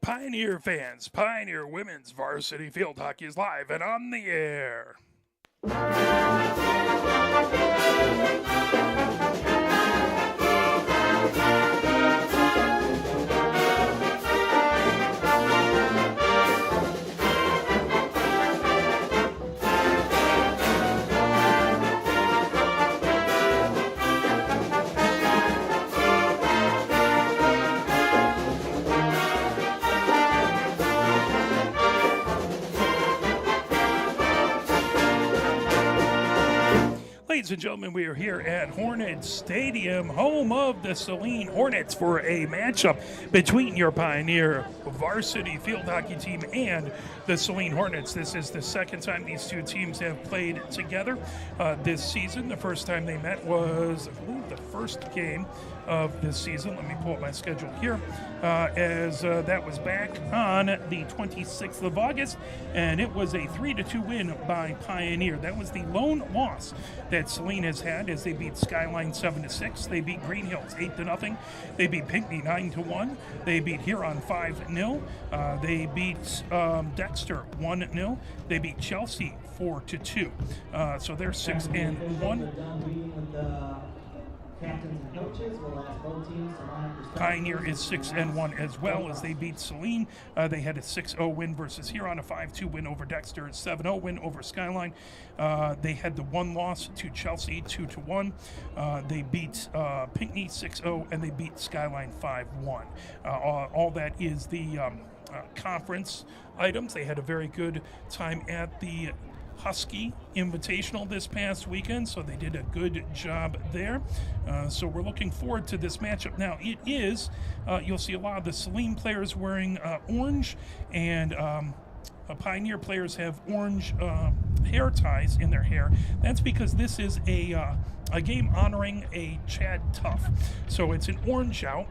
Pioneer fans, Pioneer women's varsity field hockey is live and on the air. Ladies and gentlemen, we are here at Hornet Stadium, home of the Saline Hornets, for a matchup between your Pioneer varsity field hockey team and the Saline Hornets. This is the second time these two teams have played together this season. The first time they met was, I believe, the first game of this season. Let me pull up my schedule here, as that was back on the 26th of August, and it was a 3-2 win by Pioneer. That was the lone loss that Saline has had, as they beat Skyline 7-6. They beat Green Hills 8-0. They beat Pinckney 9-1. They beat Huron 5-0. They beat Dexter 1-0. They beat Chelsea 4-2. So they're 6-1. Captains and coaches will ask both teams to line up. Pioneer is 6-1 as well, as they beat Saline. They had a 6-0 win versus Huron, a 5-2 win over Dexter, a 7-0 win over Skyline. They had the one loss to Chelsea, 2-1. They beat Pinckney 6-0, and they beat Skyline 5-1. All that is the conference items. They had a very good time at the Husky Invitational this past weekend, so they did a good job there. So we're looking forward to this matchup. Now, it is, you'll see a lot of the Saline players wearing orange, and Pioneer players have orange hair ties in their hair. That's because this is a game honoring a Chad Tuff. So it's an orange out.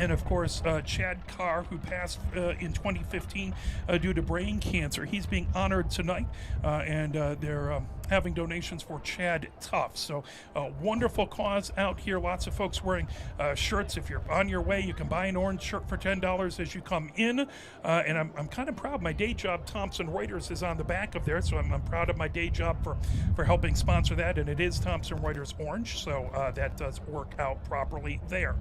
And of course, Chad Carr, who passed in 2015 due to brain cancer, he's being honored tonight, and they're having donations for Chad Tuff. So a wonderful cause out here. Lots of folks wearing shirts. If you're on your way, you can buy an orange shirt for $10 as you come in. And I'm kind of proud. My day job, Thomson Reuters, is on the back of there, so I'm proud of my day job for helping sponsor that. And it is Thomson Reuters orange, so that does work out properly there.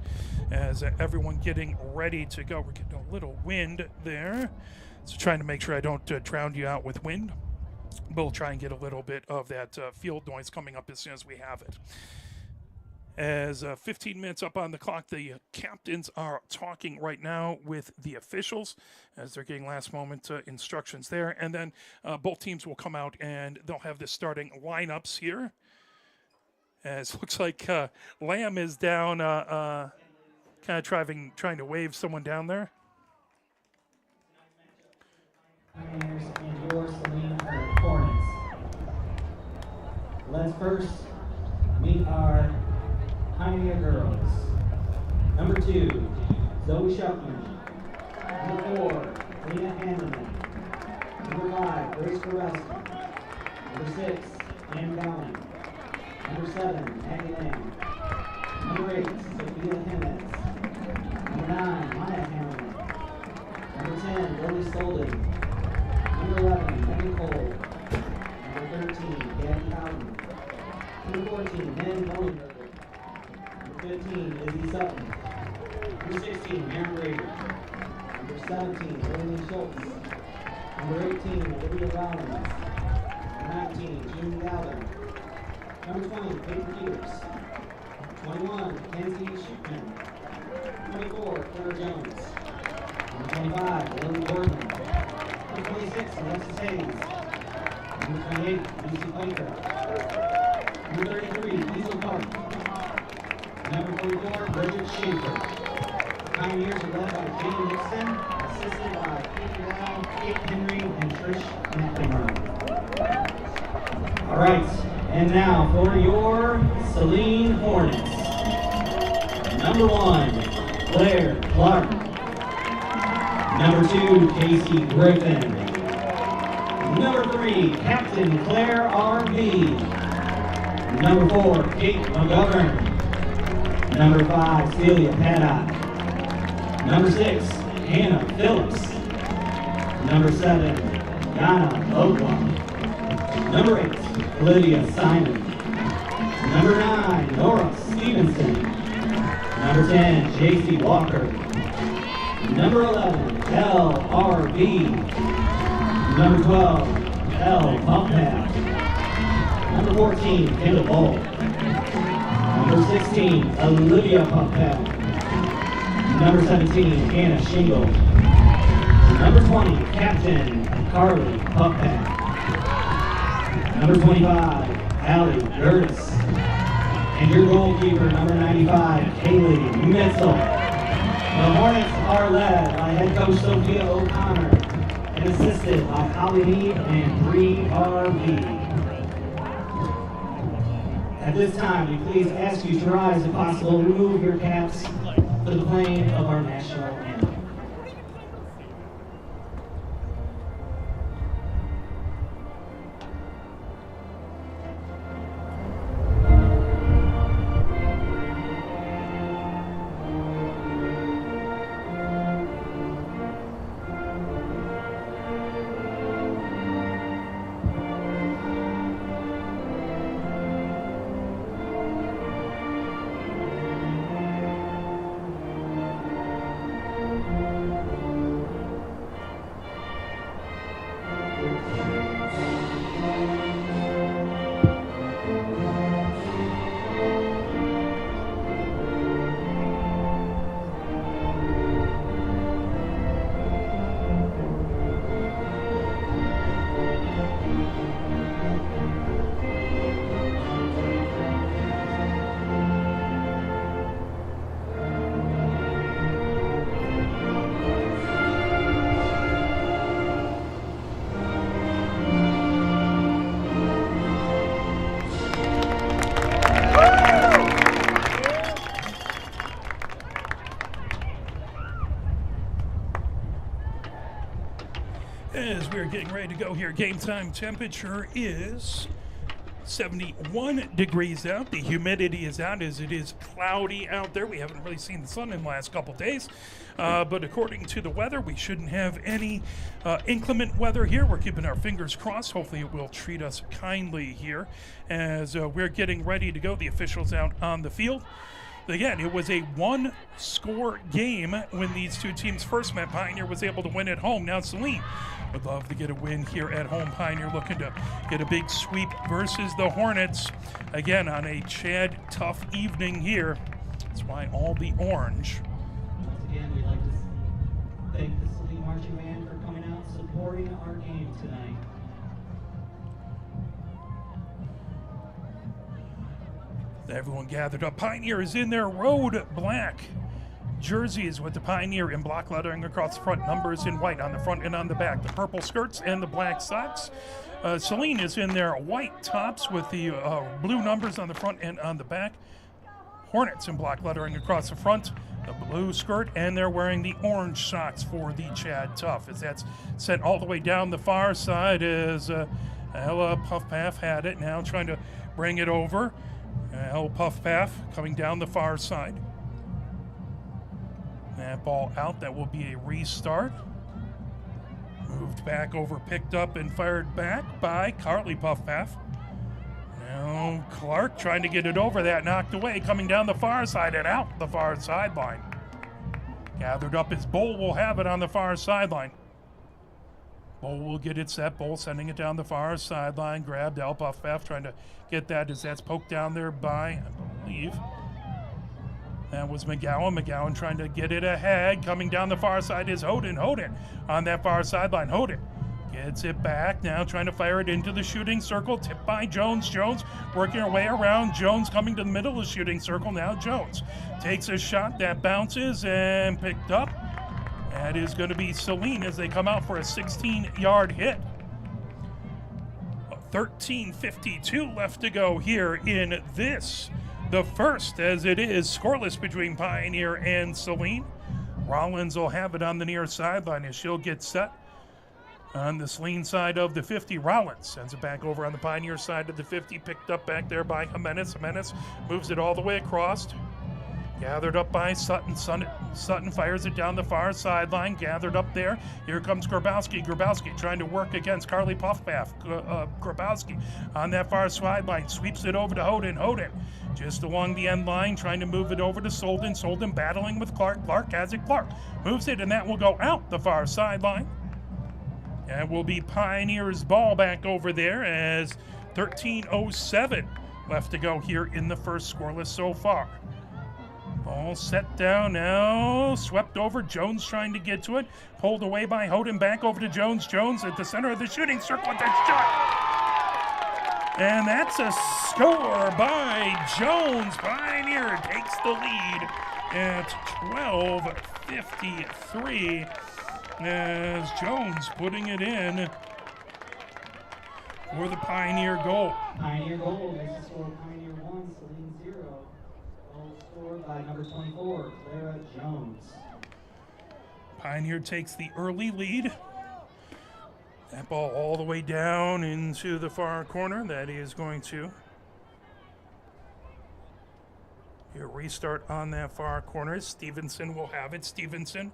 As everyone getting ready to go. We're getting a little wind there, so trying to make sure I don't drown you out with wind. We'll try and get a little bit of that field noise coming up as soon as we have it. As 15 minutes up on the clock, the captains are talking right now with the officials as they're getting last moment instructions there, and then both teams will come out and they'll have the starting lineups here. As looks like Lamb is down, kind of trying to wave someone down there. Pioneers and your Saline Hornets. Let's first meet our Pioneer girls. Number 2, Zoe Shuckman. Number 4, Lena Hanneman. Number 5, Grace Borowski. Number 6, Ann Dowling. Number 7, Maggie Lamb. Number 8, Sophia Jimenez. Number 9, Maya Hanneman. Number 10, Lily Solden. Number 11, Megan Cole. Number 13, Gabby Howden. Number 14, Ben Molenberger. Number 15, Izzy Sutton. Number 16, Aaron Rader. Number 17, Lily Schultz. Number 18, Olivia Rollins. Number 19, June Gallagher. Number 20, Peyton Peters. 21, Kenzie Schickman. 24, Claire Jones. Number 25, Lily Gordon. Number 26, Alexis Hayes. Number 28, Lucy Piker. Number 33, Diesel Park. Number 44, Bridget Schaefer. The Pioneers are led by Jane Nixon, assisted by Kate Lau, Kate Henry, and Trish McNamara. All right, and now for your Saline Hornets. Number 1, Claire Clark. Number 2, Casey Griffin. Number 3, Captain Claire R.B. Number 4, Kate McGovern. Number 5, Celia Paddock. Number 6, Hannah Phillips. Number 7, Yana Ogwa. Number 8, Olivia Simon. Number 9, Nora Stevenson. Number 10, JC Walker. Number 11, LRB. Number 12, L. Pumpap. Number 14, Kendall Bowl. Number 16, Olivia Pumpap. Number 17, Anna Shingle. Number 20, Captain Carly Pumpap. Number 25, Allie Gertis. And your goalkeeper, number 95, Kaylee Mitchell. The Hornets are led by head coach Sophia O'Connor and assisted by Holly Mead and Bree R.V. At this time, we please ask you to rise if possible, remove your caps for the playing of our national anthem. As we're getting ready to go here, game time temperature is 71 degrees out. The humidity is out as it is cloudy out there. We haven't really seen the sun in the last couple days. But according to the weather, we shouldn't have any inclement weather here. We're keeping our fingers crossed. Hopefully it will treat us kindly here as we're getting ready to go. The officials out on the field. Again, it was a one-score game when these two teams first met. Pioneer was able to win at home. Now Saline would love to get a win here at home. Pioneer looking to get a big sweep versus the Hornets. Again, on a Chad tough evening here. That's why all the orange. Once again, we'd like to thank the Saline Marching Band for coming out and supporting our game tonight. Everyone gathered up. Pioneer is in their road black jerseys with the Pioneer in block lettering across the front, numbers in white on the front and on the back, the purple skirts and the black socks. Saline is in their white tops with the blue numbers on the front and on the back. Hornets in block lettering across the front, the blue skirt, and they're wearing the orange socks for the Chad Tough. As that's sent all the way down the far side as Ella Puffpaff had it, now trying to bring it over. El Puffpaff coming down the far side. That ball out, that will be a restart. Moved back over, picked up and fired back by Carly Puffpaff. Now Clark trying to get it over, that knocked away, coming down the far side and out the far sideline. Gathered up as Bull will have it on the far sideline. Bull will get it set. Bull sending it down the far sideline. Grabbed El Puffpaff, trying to get that as that's poked down there by, I believe, that was McGowan. McGowan trying to get it ahead. Coming down the far side is Hoden. Hoden on that far sideline. Hoden gets it back. Now trying to fire it into the shooting circle. Tipped by Jones. Jones working her way around. Jones coming to the middle of the shooting circle. Now Jones takes a shot that bounces and picked up. That is going to be Saline as they come out for a 16-yard hit. 13:52 left to go here in this, the first, as it is scoreless between Pioneer and Saline. Rollins will have it on the near sideline as she'll get set. On the Saline side of the 50, Rollins sends it back over on the Pioneer side of the 50, picked up back there by Jimenez. Jimenez moves it all the way across. Gathered up by Sutton. Sutton fires it down the far sideline. Gathered up there. Here comes Grabowski. Grabowski trying to work against Carly Puffpath. Grabowski on that far sideline. Sweeps it over to Hoden. Hoden just along the end line, trying to move it over to Solden. Solden battling with Clark. Clark has it. Clark moves it, and that will go out the far sideline. And will be Pioneers' ball back over there as 13:07 left to go here in the first, scoreless so far. Ball set down now, swept over. Jones trying to get to it. Pulled away by Hoden, back over to Jones. Jones at the center of the shooting circle with that shot. And that's a score by Jones. Pioneer takes the lead at 12:53 as Jones putting it in for the Pioneer goal. Pioneer goal makes the score Pioneer 1, Saline 0. Goal scored by number 24, Clara Jones. Pioneer takes the early lead. That ball all the way down into the far corner. That is going to here restart on that far corner. Stevenson will have it. Stevenson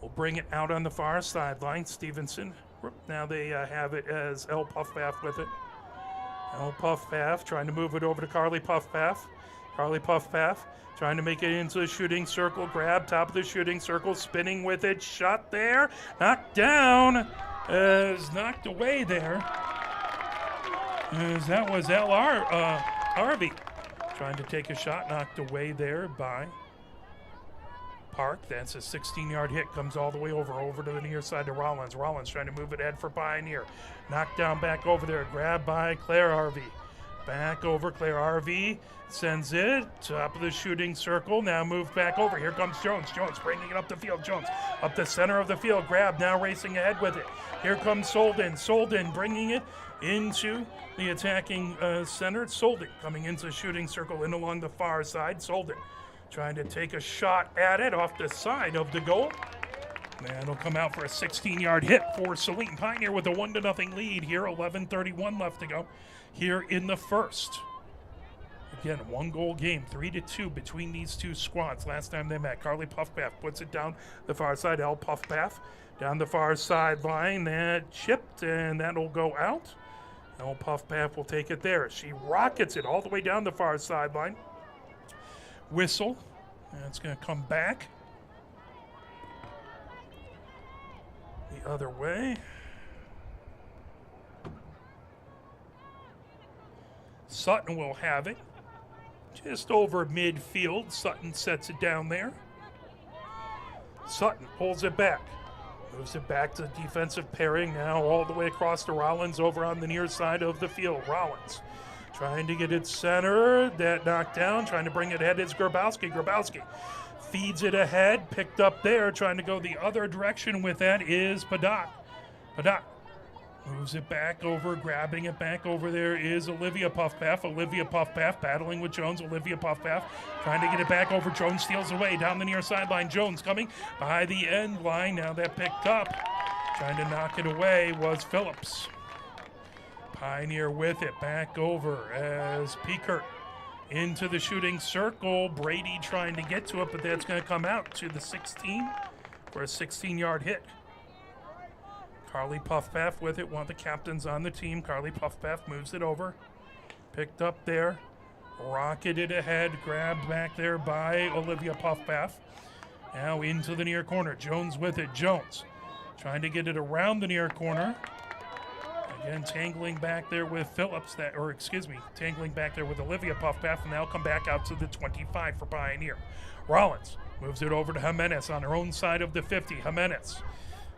will bring it out on the far sideline. Stevenson. Now they have it as L. Puffpath with it. L. Puffpath trying to move it over to Carly Puffpath. Carly Puffpath trying to make it into the shooting circle. Grab top of the shooting circle. Spinning with it. Shot there. Knocked down. As knocked away there. As that was Harvey trying to take a shot. Knocked away there by Park. That's a 16-yard hit. Comes all the way over to the near side to Rollins. Rollins trying to move it ahead for Pioneer. Knocked down back over there. Grabbed by Claire Harvey. Back over. Claire Harvey sends it. Top of the shooting circle. Now moved back over. Here comes Jones. Jones bringing it up the field. Jones up the center of the field. Grab now racing ahead with it. Here comes Solden. Solden bringing it into the attacking center. Solden coming into the shooting circle in along the far side. Solden trying to take a shot at it off the side of the goal. And it'll come out for a 16-yard hit for Saline. Pioneer with a 1-0 lead here. 11:31 left to go here in the first. Again, one-goal game, 3-2 between these two squads. Last time they met, Carly Puffpath puts it down the far side. L. Puffpath down the far sideline. That chipped, and that'll go out. L. Puffpath will take it there. She rockets it all the way down the far sideline. Whistle. That's going to come back the other way. Sutton will have it. Just over midfield. Sutton sets it down there. Sutton pulls it back. Moves it back to the defensive pairing now all the way across to Rollins over on the near side of the field. Rollins trying to get it center. That knocked down. Trying to bring it ahead is Grabowski. Grabowski feeds it ahead. Picked up there. Trying to go the other direction with that is Padak. Padak moves it back over. Grabbing it back over there is Olivia Puffpath. Olivia Puffpath battling with Jones. Olivia Puffpath trying to get it back over. Jones steals away down the near sideline. Jones coming by the end line. Now that picked up. Trying to knock it away was Phillips. Pioneer with it back over as Peekert into the shooting circle. Brady trying to get to it, but that's going to come out to the 16 for a 16-yard hit. Carly Puffpath with it, one of the captains on the team. Carly Puffpath moves it over. Picked up there. Rocketed ahead. Grabbed back there by Olivia Puffpath. Now into the near corner. Jones with it. Jones trying to get it around the near corner. Again, tangling back there with Phillips, tangling back there with Olivia Puffpath, and they'll come back out to the 25 for Pioneer. Rollins moves it over to Jimenez on her own side of the 50. Jimenez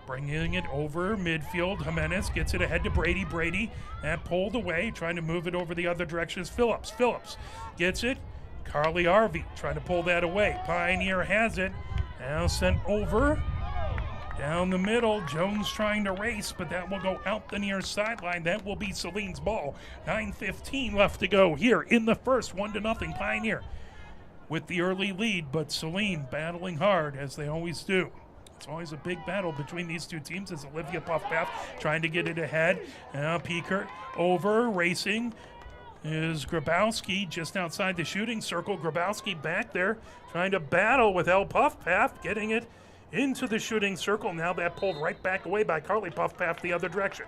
bringing it over midfield. Jimenez gets it ahead to Brady. Brady, that pulled away, trying to move it over the other direction is Phillips. Phillips gets it. Carly Harvey trying to pull that away. Pioneer has it. Now sent over. Down the middle, Jones trying to race, but that will go out the near sideline. That will be Saline's ball. 9:15 left to go here in the first. 1-0 Pioneer with the early lead, but Saline battling hard as they always do. It's always a big battle between these two teams as Olivia Puffpath trying to get it ahead. Now Peekert over, racing. is Grabowski just outside the shooting circle. Grabowski back there trying to battle with El Puffpath, getting it into the shooting circle. Now that pulled right back away by Carly Puffpath the other direction.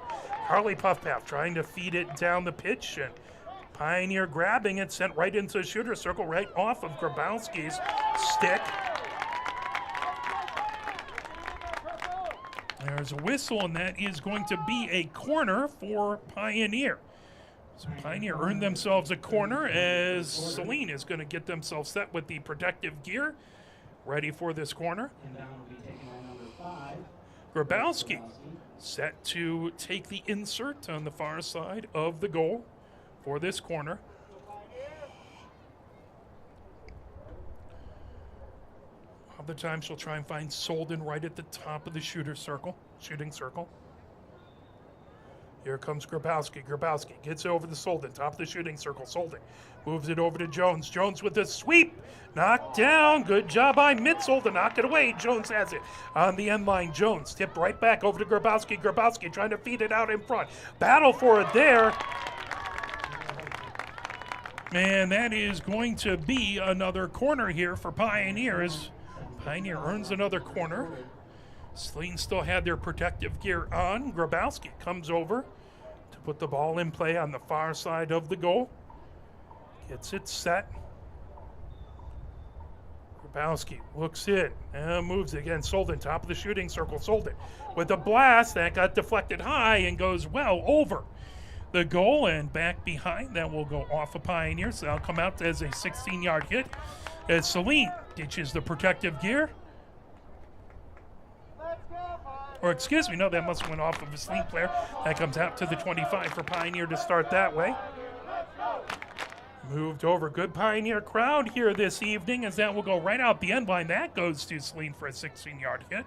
Carly Puffpath trying to feed it down the pitch, and Pioneer grabbing it, sent right into the shooter circle, right off of Grabowski's stick. There's a whistle, and that is going to be a corner for Pioneer. So Pioneer earned themselves a corner as Saline is going to get themselves set with the protective gear, ready for this corner. Grabowski set to take the insert on the far side of the goal for this corner. Other times she'll try and find Solden right at the top of the shooting circle. Here comes Grabowski. Grabowski gets it over to Solden, top of the shooting circle. Solden moves it over to Jones. Jones with a sweep. Knocked down. Good job by Mitzel to knock it away. Jones has it on the end line. Jones tipped right back over to Grabowski. Grabowski trying to feed it out in front. Battle for it there. And that is going to be another corner here for Pioneer as Pioneer earns another corner. Saline still had their protective gear on. Grabowski comes over to put the ball in play on the far side of the goal. Gets it set. Grabowski looks in and moves again. Solden, top of the shooting circle. Solden with a blast that got deflected high and goes well over the goal and back behind. That will go off of Pioneer, so that'll come out as a 16-yard hit as Saline ditches the protective gear. Or excuse me, no, that must have went off of a Saline player. That comes out to the 25 for Pioneer to start that way. Moved over. Good Pioneer crowd here this evening as that will go right out the end line. That goes to Saline for a 16-yard hit.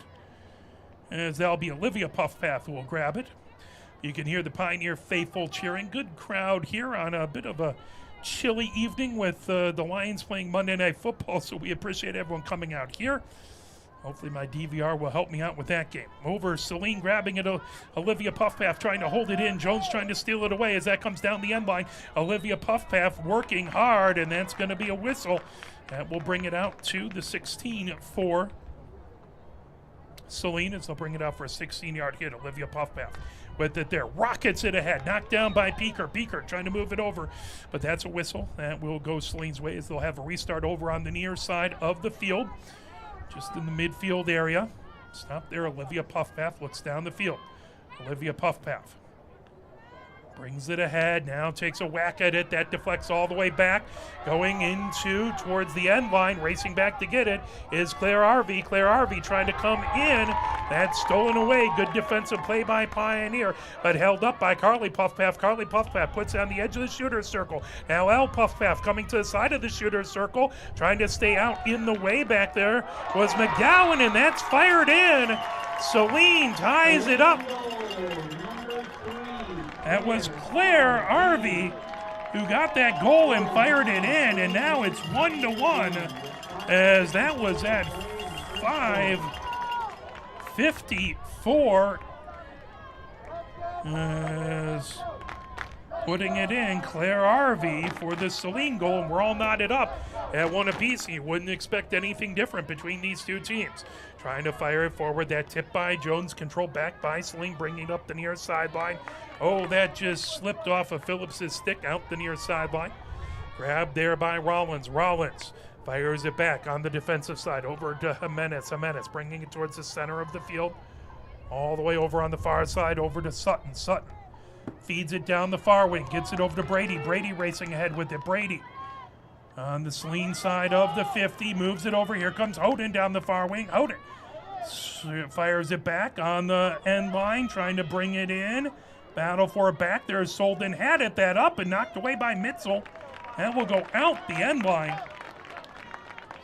As that'll be Olivia Puffpath who will grab it. You can hear the Pioneer faithful cheering. Good crowd here on a bit of a chilly evening with the Lions playing Monday Night Football, so we appreciate everyone coming out here. Hopefully my DVR will help me out with that game. Over, Saline grabbing it. Olivia Puffpath trying to hold it in. Jones trying to steal it away as that comes down the end line. Olivia Puffpath working hard, and that's going to be a whistle. That will bring it out to the 16 for Saline as they'll bring it out for a 16-yard hit. Olivia Puffpath with it there. Rockets it ahead. Knocked down by Peeker. Peeker trying to move it over, but that's a whistle. That will go Saline's way as they'll have a restart over on the near side of the field. Just in the midfield area. Stop there. Olivia Puffpath looks down the field. Olivia Puffpath brings it ahead. Now takes a whack at it. That deflects all the way back. Going into towards the end line. Racing back to get it is Claire Arvey. Claire Arvey trying to come in. That's stolen away. Good defensive play by Pioneer, but held up by Carly Puffpath. Carly Puffpath puts it on the edge of the shooter's circle. Now El Puffpath coming to the side of the shooter's circle. Trying to stay out in the way back there was McGowan, and that's fired in. Saline ties it up. That was Claire Arvey who got that goal and fired it in, and now it's 1-1 as that was at 5:54 as putting it in, Claire Arvey for the Saline goal, and we're all knotted up at one apiece. You wouldn't expect anything different between these two teams. Trying to fire it forward, that tip by Jones, controlled back by Saline, bringing it up the near sideline. Oh, that just slipped off of Phillips' stick out the near sideline. Grabbed there by Rollins. Rollins fires it back on the defensive side over to Jimenez. Jimenez bringing it towards the center of the field. All the way over on the far side over to Sutton. Sutton feeds it down the far wing, gets it over to Brady. Brady racing ahead with it. Brady on the Saline side of the 50, moves it over. Here comes Hoden down the far wing. Hoden fires it back on the end line, trying to bring it in. Battle for it back. There's Solden, had it that up and knocked away by Mitzel. That will go out the end line.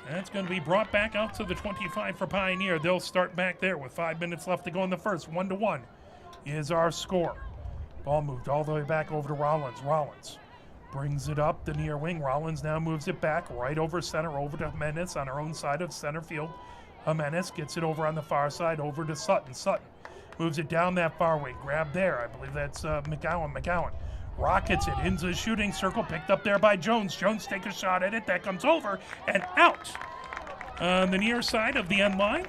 That's going to be brought back out to the 25 for Pioneer. They'll start back there with 5 minutes left to go in the first. 1-1 is our score. Ball moved all the way back over to Rollins. Rollins brings it up the near wing. Rollins now moves it back right over center, over to Jimenez on her own side of center field. Jimenez gets it over on the far side, over to Sutton. Sutton moves it down that far wing. Grab there. I believe that's McGowan. McGowan rockets it into the shooting circle, picked up there by Jones. Jones take a shot at it, that comes over and out on the near side of the end line.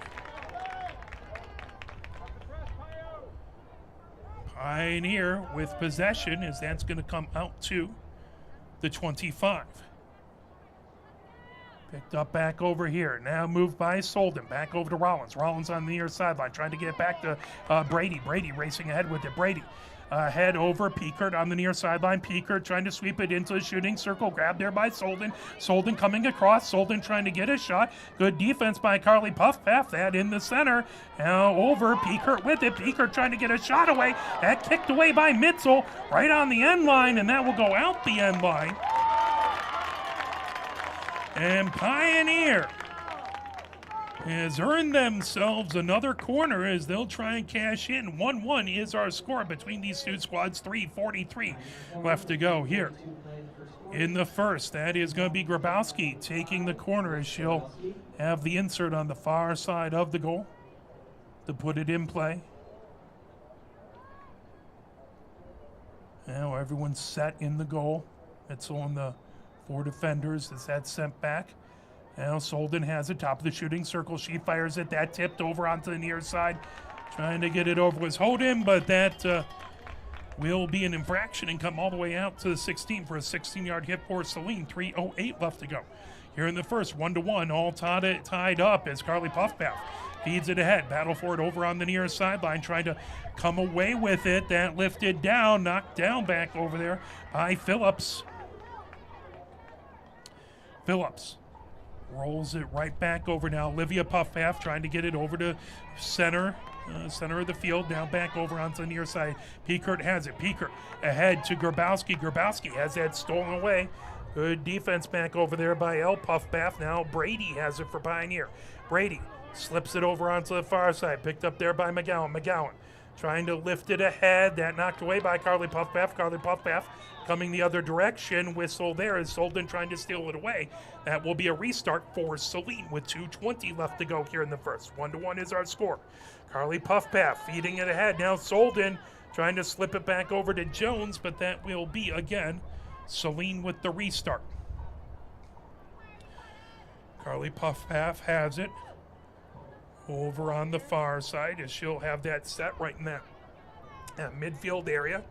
Pioneer with possession, as that's going to come out to the 25. Picked up back over here. Now moved by Solden. Back over to Rollins. Rollins on the near sideline trying to get it back to Brady. Brady racing ahead with it. Brady head over. Piekert on the near sideline. Piekert trying to sweep it into the shooting circle. Grabbed there by Solden. Solden coming across. Solden trying to get a shot. Good defense by Carly Puffpath. That in the center. Now over. Piekert with it. Piekert trying to get a shot away. That kicked away by Mitzel right on the end line, and that will go out the end line. And Pioneer has earned themselves another corner as they'll try and cash in. 1-1 is our score between these two squads. 3:43 left to go here in the first. That is going to be Grabowski taking the corner as she'll have the insert on the far side of the goal to put it in play. Now everyone's set in the goal. It's on the 4 defenders as that's sent back. Now Solden has it, top of the shooting circle. She fires it, that tipped over onto the near side. Trying to get it over was Hoden, but that will be an infraction and come all the way out to the 16 for a 16-yard hit for Saline. 3:08 left to go. Here in the first, 1-1, all tied up as Carly Puffpath feeds it ahead. Battle for it over on the near sideline, trying to come away with it. That lifted down, knocked down back over there by Phillips. Phillips rolls it right back over now. Olivia Puffpath trying to get it over to center of the field. Now back over onto the near side. Piekert has it. Piekert ahead to Grabowski. Grabowski has that stolen away. Good defense back over there by L. Puffpath. Now Brady has it for Pioneer. Brady slips it over onto the far side. Picked up there by McGowan. McGowan trying to lift it ahead. That knocked away by Carly Puffpath. Carly Puffpath coming the other direction. Whistle there as Solden trying to steal it away. That will be a restart for Saline with 2:20 left to go here in the first. 1-1 is our score. Carly Puffpath feeding it ahead. Now Solden trying to slip it back over to Jones, but that will be, again, Saline with the restart. Carly Puffpath has it over on the far side as she'll have that set right in that midfield area.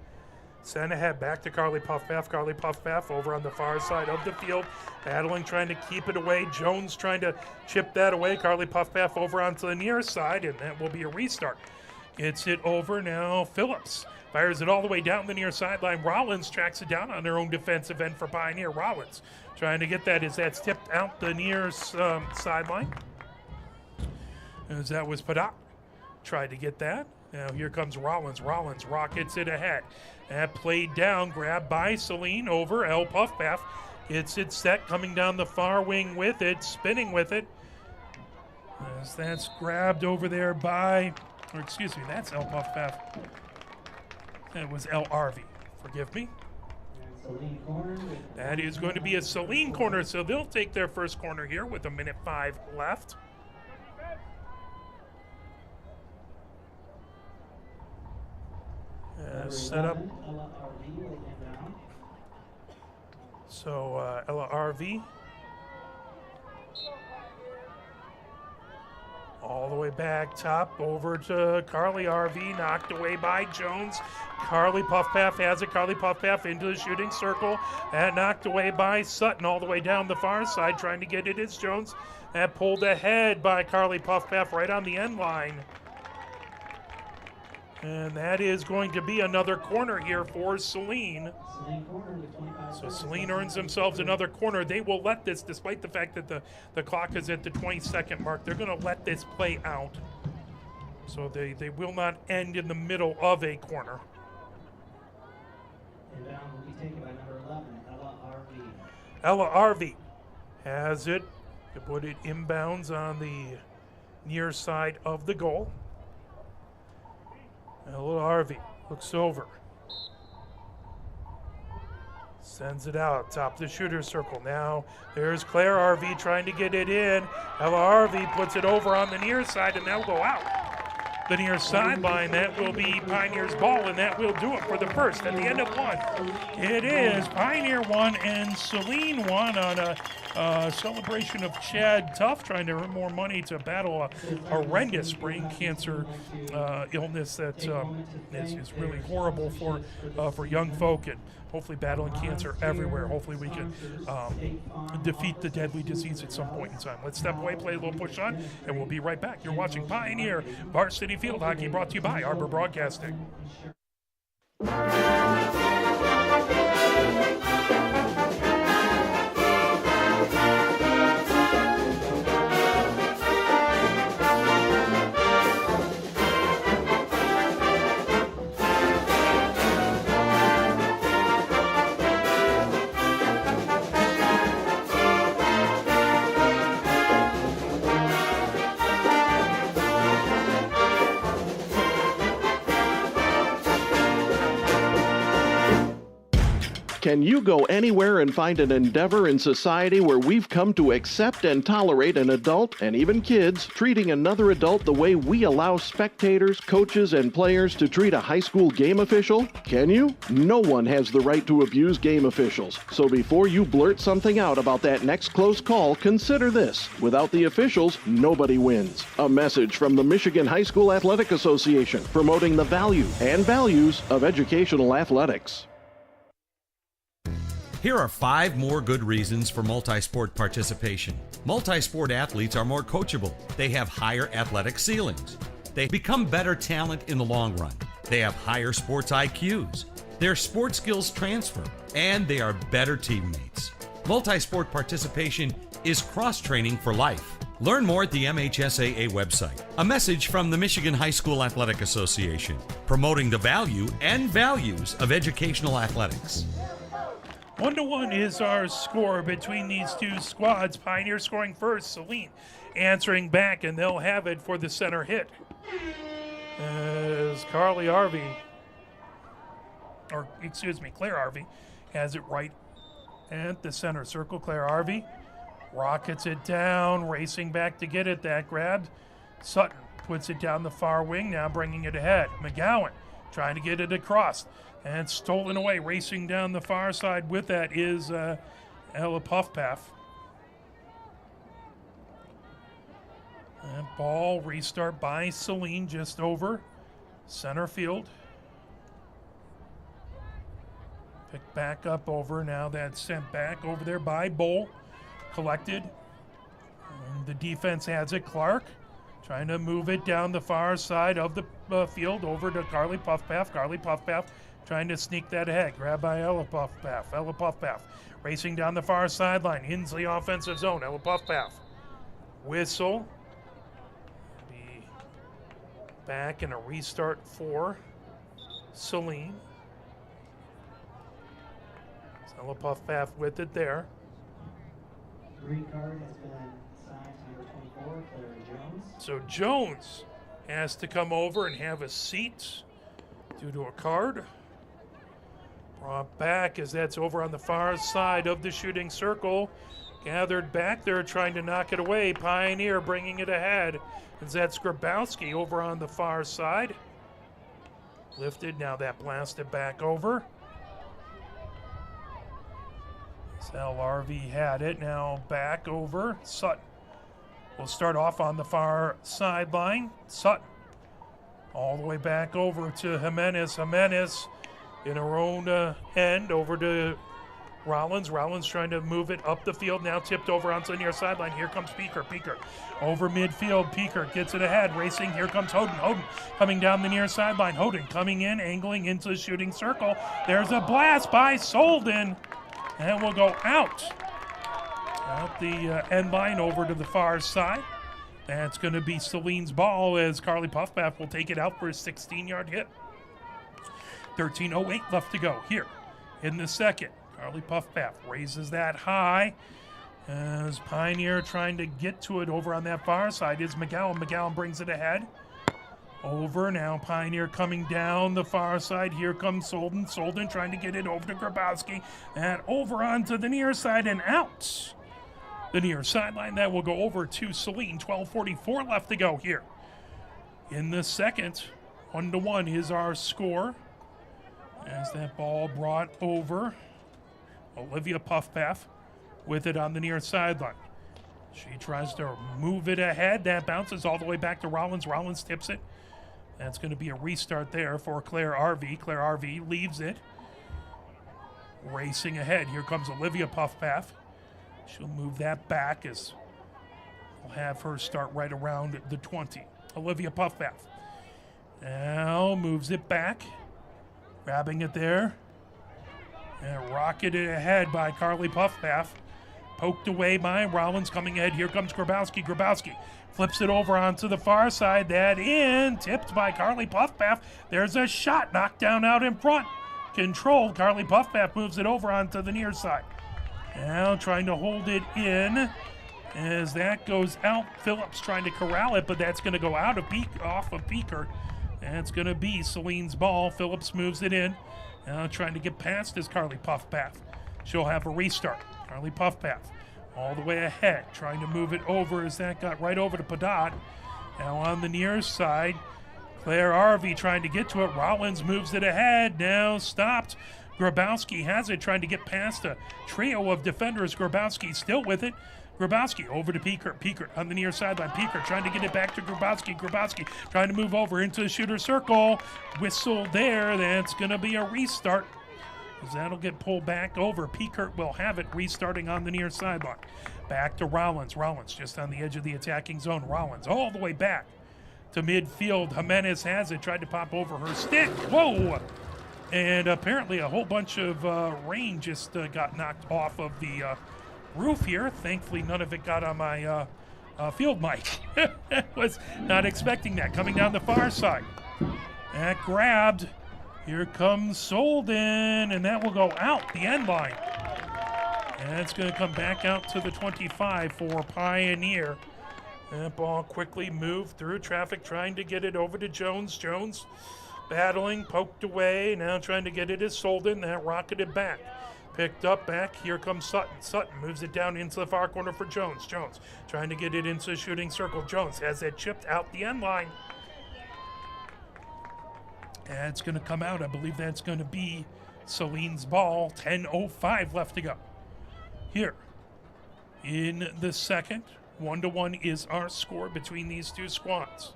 Sent ahead back to Carly Puffpath. Carly Puffpath over on the far side of the field, battling, trying to keep it away. Jones trying to chip that away. Carly Puffpath over onto the near side, and that will be a restart. Gets it over now. Phillips fires it all the way down the near sideline. Rollins tracks it down on their own defensive end for Pioneer. Rollins trying to get that as that's tipped out the near sideline. As that was put out. Tried to get that. Now here comes Rollins. Rollins rockets it ahead. That played down, grabbed by Saline over L. Puffpath. Gets it set, coming down the far wing with it, spinning with it. As that's grabbed over there by, or excuse me, that's L. Puffpath. That was L. Arvey. Forgive me. That is going to be a Saline corner, so they'll take their first corner here with 1:05 left. Set up. So Ella RV all the way back top over to Carly RV, knocked away by Jones. Carly Puffpath has it. Carly Puffpath into the shooting circle. That knocked away by Sutton all the way down the far side, trying to get it is Jones. That pulled ahead by Carly Puffpath right on the end line. And that is going to be another corner here for Saline. So Saline earns themselves another corner. They will let this, despite the fact that the clock is at the 22nd mark, they're going to let this play out. So they will not end in the middle of a corner. And down will be taken by number 11, Ella RV. Ella RV has it to put it inbounds on the near side of the goal. Ella RV looks over. Sends it out, top of the shooter circle. Now there's Claire RV trying to get it in. Ella RV puts it over on the near side, and that'll go out. the near sideline. That will be Pioneer's ball, and that will do it for the first. At the end of one, it is Pioneer 1 and Saline 1 on a celebration of Chad Tuff trying to earn more money to battle a horrendous brain cancer illness that is really horrible for young folk, and hopefully battling cancer everywhere. Hopefully we can defeat the deadly disease at some point in time. Let's step away, play a little push on, and we'll be right back. You're watching Pioneer Varsity Field Hockey, brought to you by Arbor Broadcasting. Can you go anywhere and find an endeavor in society where we've come to accept and tolerate an adult, and even kids, treating another adult the way we allow spectators, coaches, and players to treat a high school game official? Can you? No one has the right to abuse game officials. So before you blurt something out about that next close call, consider this. Without the officials, nobody wins. A message from the Michigan High School Athletic Association, promoting the value and values of educational athletics. Here are 5 more good reasons for multi-sport participation. Multi-sport athletes are more coachable. They have higher athletic ceilings. They become better talent in the long run. They have higher sports IQs. Their sport skills transfer, and they are better teammates. Multi-sport participation is cross-training for life. Learn more at the MHSAA website. A message from the Michigan High School Athletic Association, promoting the value and values of educational athletics. 1-1 is our score between these two squads. Pioneer scoring first, Saline answering back, and they'll have it for the center hit. As Claire Harvey has it right at the center circle. Claire Harvey rockets it down, racing back to get it. That grabbed. Sutton puts it down the far wing, now bringing it ahead. McGowan trying to get it across. And stolen away, racing down the far side with that is Ella Puffpaff. And ball restart by Saline just over center field. Picked back up over, now that's sent back over there by Bowl. Collected. And the defense has it. Clark trying to move it down the far side of the field over to Carly Puffpaff. Carly Puffpaff trying to sneak that ahead. Grabbed by Ella Puffpaff. Ella Puffpaff racing down the far sideline. Into the offensive zone. Ella Puffpaff. Whistle. Be back in a restart for Saline. Ella Puffpaff with it there. Green card has been signed to number 24, Claire Jones. So Jones has to come over and have a seat due to a card. Brought back as that's over on the far side of the shooting circle. Gathered back there trying to knock it away. Pioneer bringing it ahead. As that's Grabowski over on the far side. Lifted, now that blasted back over. Sal RV had it, now back over. Sutton will start off on the far sideline. Sutton all the way back over to Jimenez. Jimenez in her own end over to Rollins. Rollins trying to move it up the field, now tipped over onto the near sideline. Here comes Peeker. Peeker over midfield. Peeker gets it ahead, racing. Here comes Hoden. Hoden coming down the near sideline. Hoden coming in, angling into the shooting circle. There's a blast by Solden, and will go out the end line over to the far side. That's going to be Saline's ball as Carly Puffpaff will take it out for a 16-yard hit. 13:08 left to go here in the second. Carly Puffpaff raises that high as Pioneer trying to get to it over on that far side is McGowan. McGowan brings it ahead. Over now, Pioneer coming down the far side. Here comes Solden. Solden trying to get it over to Grabowski. And over onto the near side and out. The near sideline, that will go over to Saline. 12:44 left to go here in the second. 1-1 is our score. As that ball brought over, Olivia Puffpaff with it on the near sideline. She tries to move it ahead. That bounces all the way back to Rollins. Rollins tips it. That's going to be a restart there for Claire RV. Claire RV leaves it. Racing ahead. Here comes Olivia Puffpaff. She'll move that back as we'll have her start right around the 20. Olivia Puffpaff now moves it back. Grabbing it there. And rocketed ahead by Carly Puffpaff. Poked away by Rollins coming ahead. Here comes Grabowski. Grabowski flips it over onto the far side. That in. Tipped by Carly Puffpaff. There's a shot knocked down out in front. Controlled. Carly Puffpaff moves it over onto the near side. Now trying to hold it in. As that goes out, Phillips trying to corral it, but that's going to go out of off of Beaker. That's going to be Saline's ball. Phillips moves it in. Now trying to get past is Carly Puffpaff. She'll have a restart. Carly Puffpaff all the way ahead, trying to move it over as that got right over to Padot. Now on the near side, Claire Arvey trying to get to it. Rollins moves it ahead. Now stopped. Grabowski has it, trying to get past a trio of defenders. Grabowski still with it. Grabowski over to Peekert. Peekert on the near sideline. Peekert trying to get it back to Grabowski. Grabowski trying to move over into the shooter circle. Whistle there. That's going to be a restart. As that'll get pulled back over. Peekert will have it restarting on the near sideline. Back to Rollins. Rollins just on the edge of the attacking zone. Rollins all the way back to midfield. Jimenez has it. Tried to pop over her stick. Whoa! And apparently a whole bunch of rain just got knocked off of the roof here. Thankfully, none of it got on my field mic. Was not expecting that. Coming down the far side. That grabbed. Here comes Solden, and that will go out the end line. And it's going to come back out to the 25 for Pioneer. That ball quickly moved through traffic, trying to get it over to Jones. Jones battling, poked away, now trying to get it to Solden. That rocketed back. Picked up back. Here comes Sutton. Sutton moves it down into the far corner for Jones. Jones trying to get it into the shooting circle. Jones has it chipped out the end line. And it's going to come out. I believe that's going to be Saline's ball. 10:05 left to go. Here in the second, 1-1 is our score between these two squads.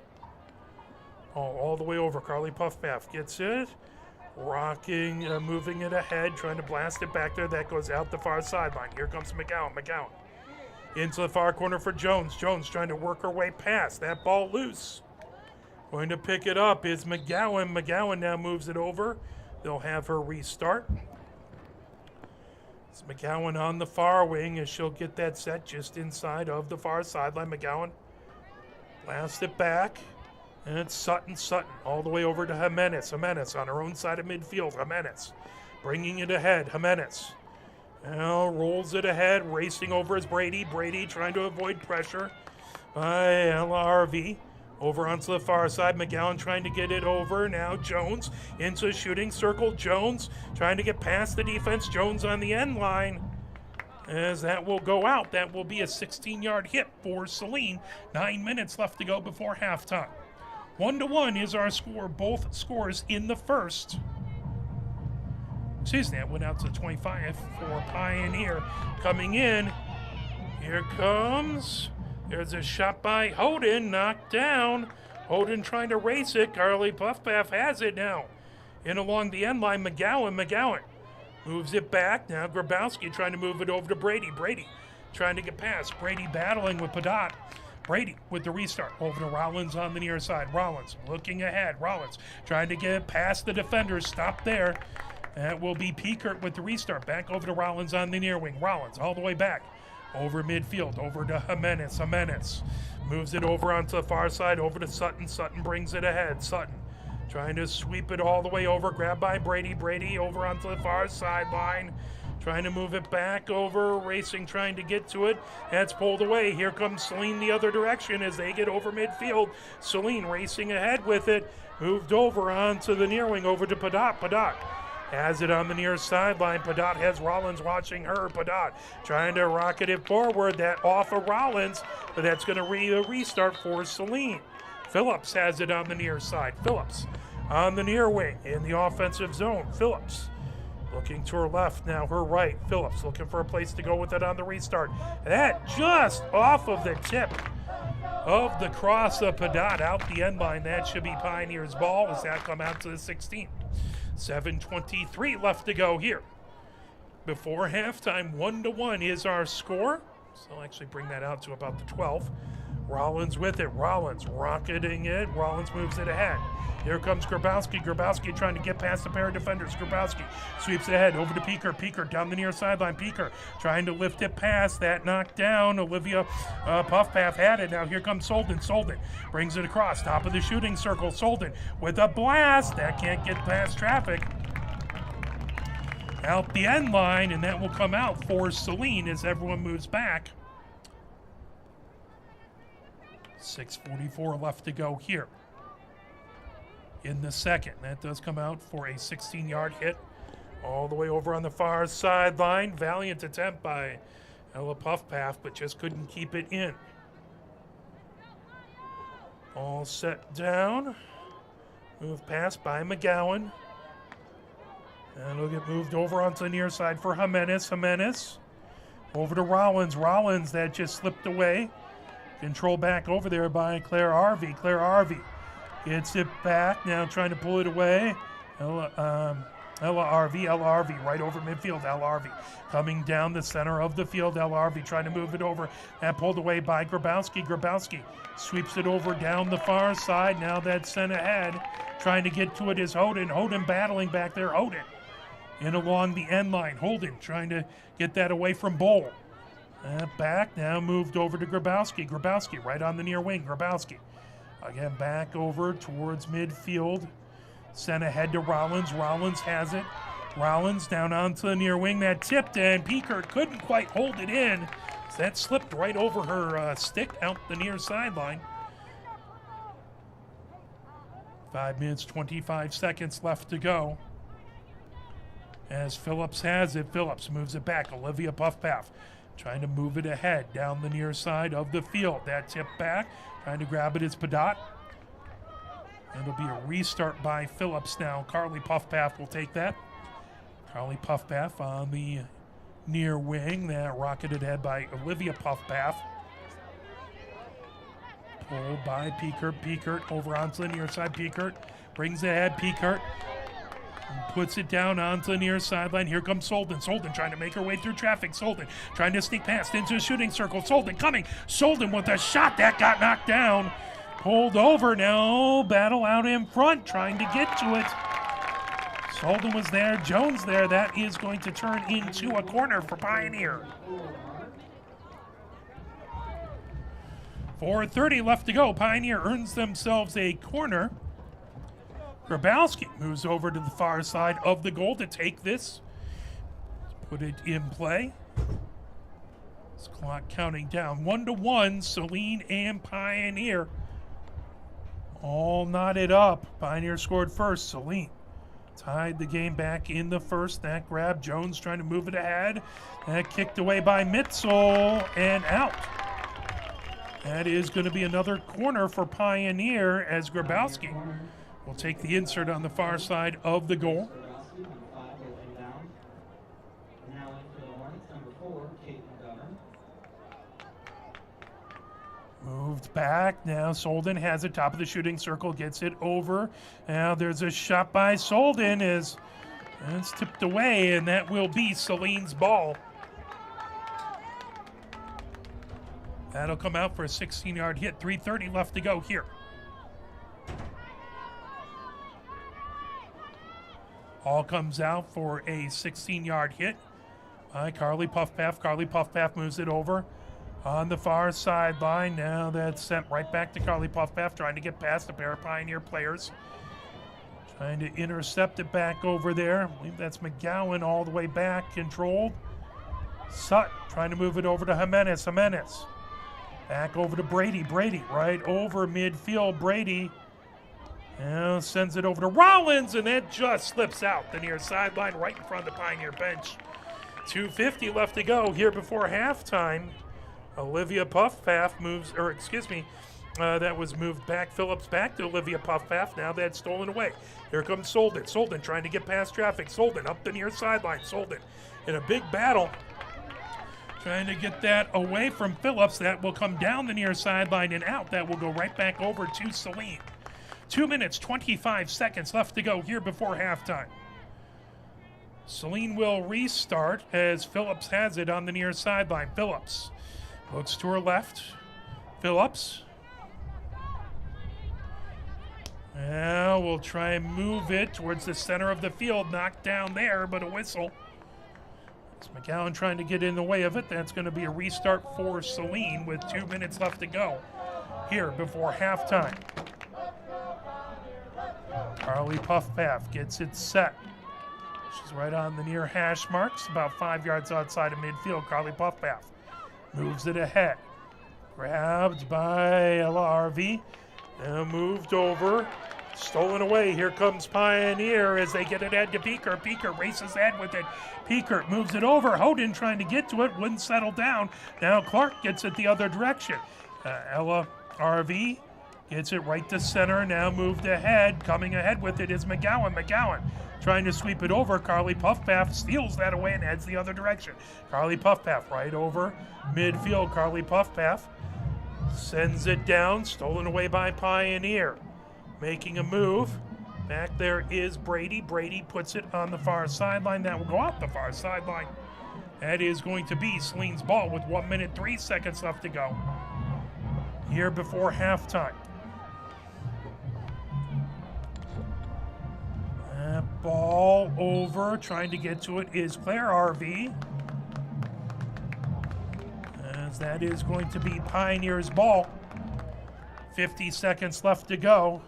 All the way over. Carly Puffpaff gets it. Rocking, moving it ahead, trying to blast it back there. That goes out the far sideline. Here comes McGowan. McGowan into the far corner for Jones. Jones trying to work her way past. That ball loose. Going to pick it up is McGowan. McGowan now moves it over. They'll have her restart. It's McGowan on the far wing as she'll get that set just inside of the far sideline. McGowan blasts it back. And it's Sutton. Sutton all the way over to Jimenez. Jimenez on her own side of midfield. Jimenez bringing it ahead. Jimenez now rolls it ahead. Racing over is Brady. Brady trying to avoid pressure by LRV. Over onto the far side, McGowan trying to get it over. Now Jones into shooting circle. Jones trying to get past the defense. Jones on the end line. As that will go out, that will be a 16-yard hit for Saline. 9 minutes left to go before halftime. 1-1 is our score. Both scores in the first. Excuse me, that went out to 25 for Pioneer. Coming in, here comes... There's a shot by Hoden, knocked down. Hoden trying to race it. Carly Puffpaff has it now. In along the end line, McGowan. McGowan moves it back. Now Grabowski trying to move it over to Brady. Brady trying to get past. Brady battling with Padot. Brady with the restart. Over to Rollins on the near side. Rollins looking ahead. Rollins trying to get past the defenders. Stop there. That will be Peekert with the restart. Back over to Rollins on the near wing. Rollins all the way back. Over midfield, over to Jimenez. Jimenez moves it over onto the far side, over to Sutton. Sutton brings it ahead. Sutton trying to sweep it all the way over, grabbed by Brady. Brady over onto the far sideline, trying to move it back over, racing, trying to get to it. That's pulled away. Here comes Saline the other direction as they get over midfield. Saline racing ahead with it, moved over onto the near wing, over to Padot. Padot has it on the near sideline. Padot has Rollins watching her. Padot trying to rocket it forward. That off of Rollins, but that's going to restart for Saline. Phillips has it on the near side. Phillips on the near wing in the offensive zone. Phillips looking to her left, now her right. Phillips looking for a place to go with it on the restart. That just off of the tip of the cross of Padot out the end line. That should be Pioneers' ball as that come out to the 16. 7:23 left to go here. Before halftime, 1-1 is our score. So I'll actually bring that out to about the 12. Rollins with it. Rollins rocketing it. Rollins moves it ahead. Here comes Grabowski. Grabowski trying to get past the pair of defenders. Grabowski sweeps it ahead over to Peeker. Peeker down the near sideline. Peeker trying to lift it past. That knocked down. Olivia Puffpath had it. Now here comes Solden. Solden brings it across. Top of the shooting circle. Solden with a blast. That can't get past traffic. Out the end line, and that will come out for Saline as everyone moves back. 6:44 left to go here in the second. That does come out for a 16-yard hit all the way over on the far sideline. Valiant attempt by Ella Puffpath, but just couldn't keep it in. All set down. Move pass by McGowan. And it'll get moved over onto the near side for Jimenez. Jimenez over to Rollins. Rollins, that just slipped away. Control back over there by Claire Arvey. Claire Arvey gets it back. Now trying to pull it away. Ella Arvey right over midfield. Ella Arvey coming down the center of the field. Ella Arvey trying to move it over. And pulled away by Grabowski. Grabowski sweeps it over down the far side. Now that's sent ahead. Trying to get to it is Hoden. Hoden battling back there. Hoden in along the end line. Holden trying to get that away from Bowl. Back now moved over to Grabowski. Grabowski right on the near wing. Grabowski again back over towards midfield. Sent ahead to Rollins. Rollins has it. Rollins down onto the near wing. That tipped and Peeker couldn't quite hold it in. So that slipped right over her stick out the near sideline. 5 minutes, 25 seconds left to go. As Phillips has it, Phillips moves it back. Olivia Puffpath trying to move it ahead down the near side of the field. That tip back, trying to grab it is Padot. And it'll be a restart by Phillips now. Carly Puffpath will take that. Carly Puffpath on the near wing. That rocketed ahead by Olivia Puffpath. Pulled by Peekert. Peekert over onto the near side. Peekert brings it ahead. Peekert puts it down onto the near sideline. Here comes Solden. Solden trying to make her way through traffic. Solden trying to sneak past into a shooting circle. Solden coming. Solden with a shot that got knocked down. Pulled over now. Battle out in front trying to get to it. Solden was there. Jones there. That is going to turn into a corner for Pioneer. 4:30 left to go. Pioneer earns themselves a corner. Grabowski moves over to the far side of the goal to take this. Put it in play. This clock counting down. 1-1, Saline and Pioneer. All knotted up. Pioneer scored first. Saline tied the game back in the first. That grab. Jones trying to move it ahead. That kicked away by Mitzel and out. That is going to be another corner for Pioneer as Grabowski will take the insert on the far side of the goal. Moved back. Now Solden has it. Top of the shooting circle. Gets it over. Now there's a shot by Solden. It's tipped away, and that will be Saline's ball. That'll come out for a 16-yard hit. 3:30 left to go here. All comes out for a 16-yard hit by Carly Puffpath. Carly Puffpath moves it over on the far sideline. Now that's sent right back to Carly Puffpath, trying to get past a pair of Pioneer players. Trying to intercept it back over there. I believe that's McGowan all the way back, controlled. Sutton trying to move it over to Jimenez. Jimenez back over to Brady. Brady right over midfield. Brady now sends it over to Rollins, and that just slips out the near sideline right in front of the Pioneer bench. 2:50 left to go here before halftime. Olivia Puffpath That was moved back. Phillips back to Olivia Puffpath. Now that's stolen away. Here comes Solden. Solden trying to get past traffic. Solden up the near sideline. Solden in a big battle. Trying to get that away from Phillips. That will come down the near sideline and out. That will go right back over to Saline. 2 minutes, 25 seconds left to go here before halftime. Saline will restart as Phillips has it on the near sideline. Phillips looks to her left. Phillips. Now we'll try and move it towards the center of the field. Knocked down there, but a whistle. It's McGowan trying to get in the way of it. That's going to be a restart for Saline with 2 minutes left to go here before halftime. Carly Puffpath gets it set. She's right on the near hash marks, about 5 yards outside of midfield. Carly Puffpath moves it ahead. Grabbed by Ella Arvey. Now moved over. Stolen away. Here comes Pioneer as they get it ahead to Peeker. Peeker races ahead with it. Peeker moves it over. Hoden trying to get to it. Wouldn't settle down. Now Clark gets it the other direction. Ella Arvey gets it right to center. Now moved ahead. Coming ahead with it is McGowan. McGowan trying to sweep it over. Carly Puffpath steals that away and heads the other direction. Carly Puffpath right over midfield. Carly Puffpath sends it down. Stolen away by Pioneer. Making a move. Back there is Brady. Brady puts it on the far sideline. That will go out the far sideline. That is going to be Saline's ball with 1 minute, 3 seconds left to go here before halftime. That ball over. Trying to get to it is Claire RV. As that is going to be Pioneer's ball. 50 seconds left to go.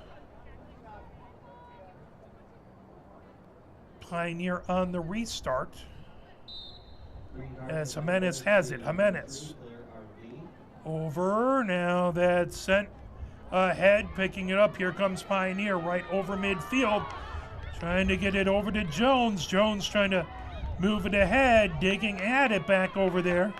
Pioneer on the restart. As Jimenez has it. Jimenez. Over. Now that's sent ahead. Picking it up. Here comes Pioneer right over midfield. Trying to get it over to Jones. Jones trying to move it ahead. Digging at it back over there.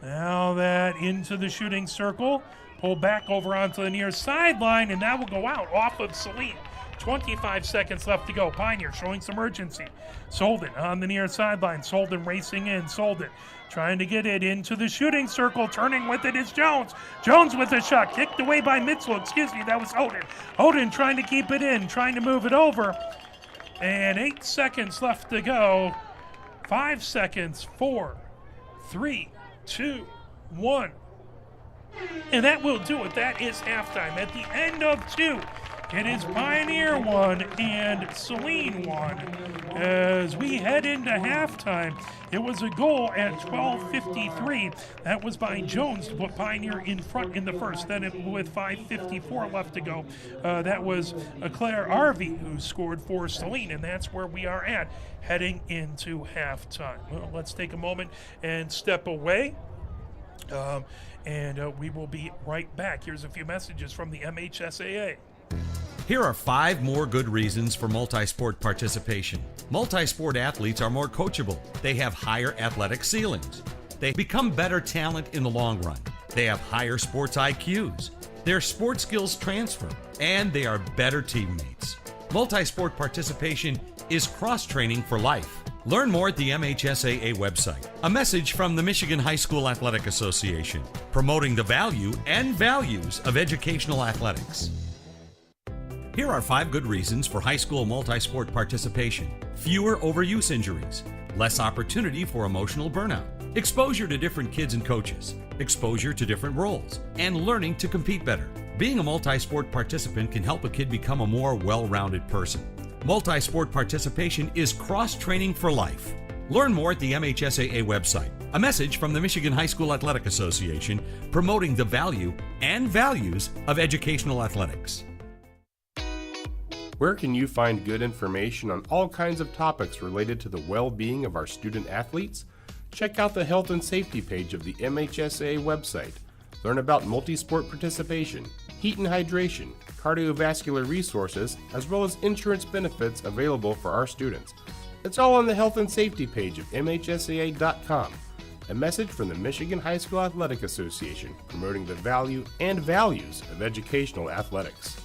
Now that into the shooting circle. Pull back over onto the near sideline, and that will go out off of Saline. 25 seconds left to go. Pioneer showing some urgency. Solden on the near sideline. Solden racing in. Solden trying to get it into the shooting circle. Turning with it is Jones. Jones with a shot. Kicked away by Mitzel. Excuse me, that was Hoden. Hoden trying to keep it in. Trying to move it over. And 8 seconds left to go. 5 seconds. 4, 3, 2, 1. And that will do it. That is halftime. At the end of 2, it is Pioneer 1 and Saline 1. As we head into halftime, it was a goal at 12:53. That was by Jones to put Pioneer in front in the first. Then with 5:54 left to go, that was Claire Arvey who scored for Saline. And that's where we are at heading into halftime. Well, let's take a moment and step away. And we will be right back. Here's a few messages from the MHSAA. Here are 5 more good reasons for multi-sport participation. Multi-sport athletes are more coachable. They have higher athletic ceilings. They become better talent in the long run. They have higher sports IQs. Their sport skills transfer, and they are better teammates. Multi-sport participation is cross-training for life. Learn more at the MHSAA website. A message from the Michigan High School Athletic Association, promoting the value and values of educational athletics. Here are 5 good reasons for high school multi-sport participation. Fewer overuse injuries, less opportunity for emotional burnout, exposure to different kids and coaches, exposure to different roles, and learning to compete better. Being a multi-sport participant can help a kid become a more well-rounded person. Multi-sport participation is cross-training for life. Learn more at the MHSAA website. A message from the Michigan High School Athletic Association, promoting the value and values of educational athletics. Where can you find good information on all kinds of topics related to the well-being of our student athletes? Check out the health and safety page of the MHSAA website. Learn about multi-sport participation, heat and hydration, cardiovascular resources, as well as insurance benefits available for our students. It's all on the health and safety page of MHSAA.com. A message from the Michigan High School Athletic Association, promoting the value and values of educational athletics.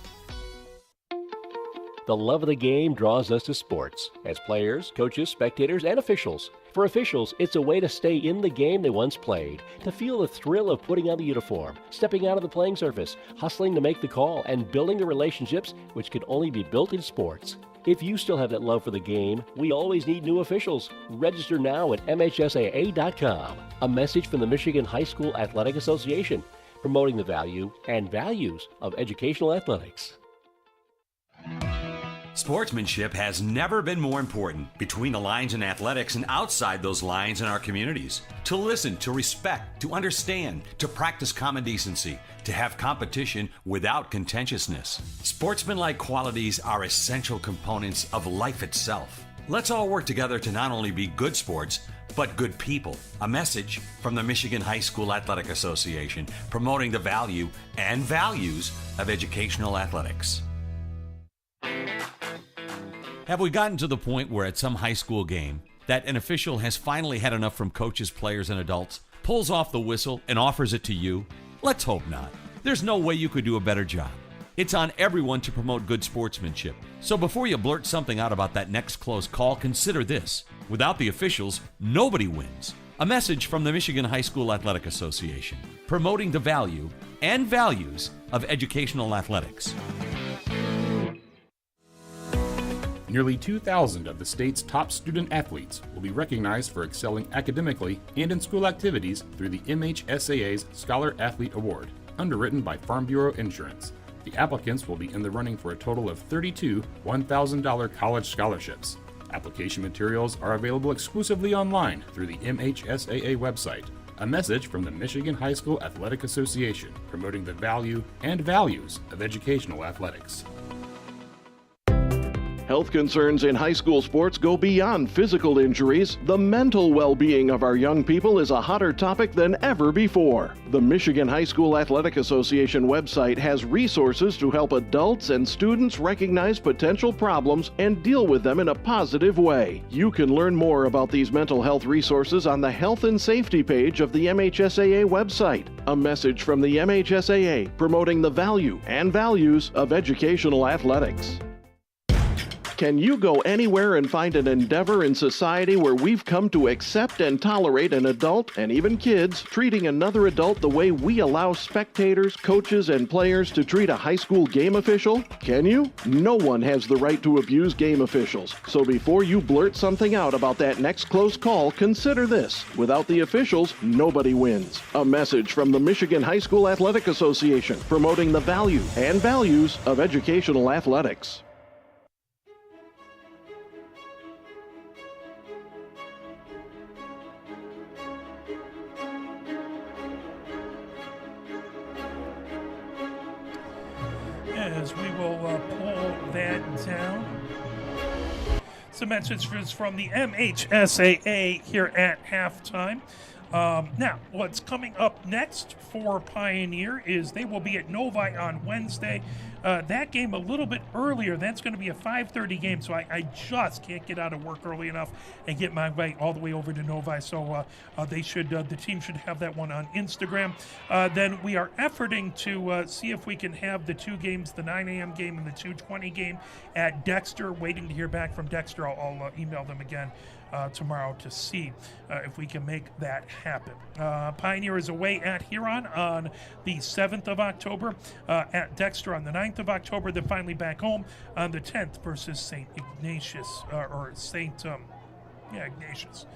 The love of the game draws us to sports, as players, coaches, spectators, and officials. For officials, it's a way to stay in the game they once played, to feel the thrill of putting on the uniform, stepping out of the playing surface, hustling to make the call, and building the relationships which can only be built in sports. If you still have that love for the game, we always need new officials. Register now at MHSAA.com. A message from the Michigan High School Athletic Association, promoting the value and values of educational athletics. Sportsmanship has never been more important between the lines in athletics and outside those lines in our communities. To listen, to respect, to understand, to practice common decency, to have competition without contentiousness. Sportsmanlike qualities are essential components of life itself. Let's all work together to not only be good sports, but good people. A message from the Michigan High School Athletic Association, promoting the value and values of educational athletics. Have we gotten to the point where at some high school game that an official has finally had enough from coaches, players, and adults, pulls off the whistle, and offers it to you? Let's hope not. There's no way you could do a better job. It's on everyone to promote good sportsmanship. So before you blurt something out about that next close call, consider this. Without the officials, nobody wins. A message from the Michigan High School Athletic Association, promoting the value and values of educational athletics. Nearly 2,000 of the state's top student athletes will be recognized for excelling academically and in school activities through the MHSAA's Scholar Athlete Award, underwritten by Farm Bureau Insurance. The applicants will be in the running for a total of 32 $1,000 college scholarships. Application materials are available exclusively online through the MHSAA website. A message from the Michigan High School Athletic Association, promoting the value and values of educational athletics. Health concerns in high school sports go beyond physical injuries. The mental well-being of our young people is a hotter topic than ever before. The Michigan High School Athletic Association website has resources to help adults and students recognize potential problems and deal with them in a positive way. You can learn more about these mental health resources on the Health and Safety page of the MHSAA website. A message from the MHSAA, promoting the value and values of educational athletics. Can you go anywhere and find an endeavor in society where we've come to accept and tolerate an adult, and even kids, treating another adult the way we allow spectators, coaches, and players to treat a high school game official? Can you? No one has the right to abuse game officials. So before you blurt something out about that next close call, consider this. Without the officials, nobody wins. A message from the Michigan High School Athletic Association, promoting the value and values of educational athletics. As we will pull that down. Some messages from the MHSAA here at halftime. Now, what's coming up next for Pioneer is they will be at Novi on Wednesday. That game a little bit earlier. That's going to be a 5:30 game, so I just can't get out of work early enough and get my way all the way over to Novi. So the team should have that one on Instagram. Then we are efforting to see if we can have the two games, the 9 a.m. game and the 2:20 game at Dexter. Waiting to hear back from Dexter. I'll email them again tomorrow to see if we can make that happen. Pioneer is away at Huron on the 7th of October, at Dexter on the 9th of October, then finally back home on the 10th versus St. Ignatius, Ignatius.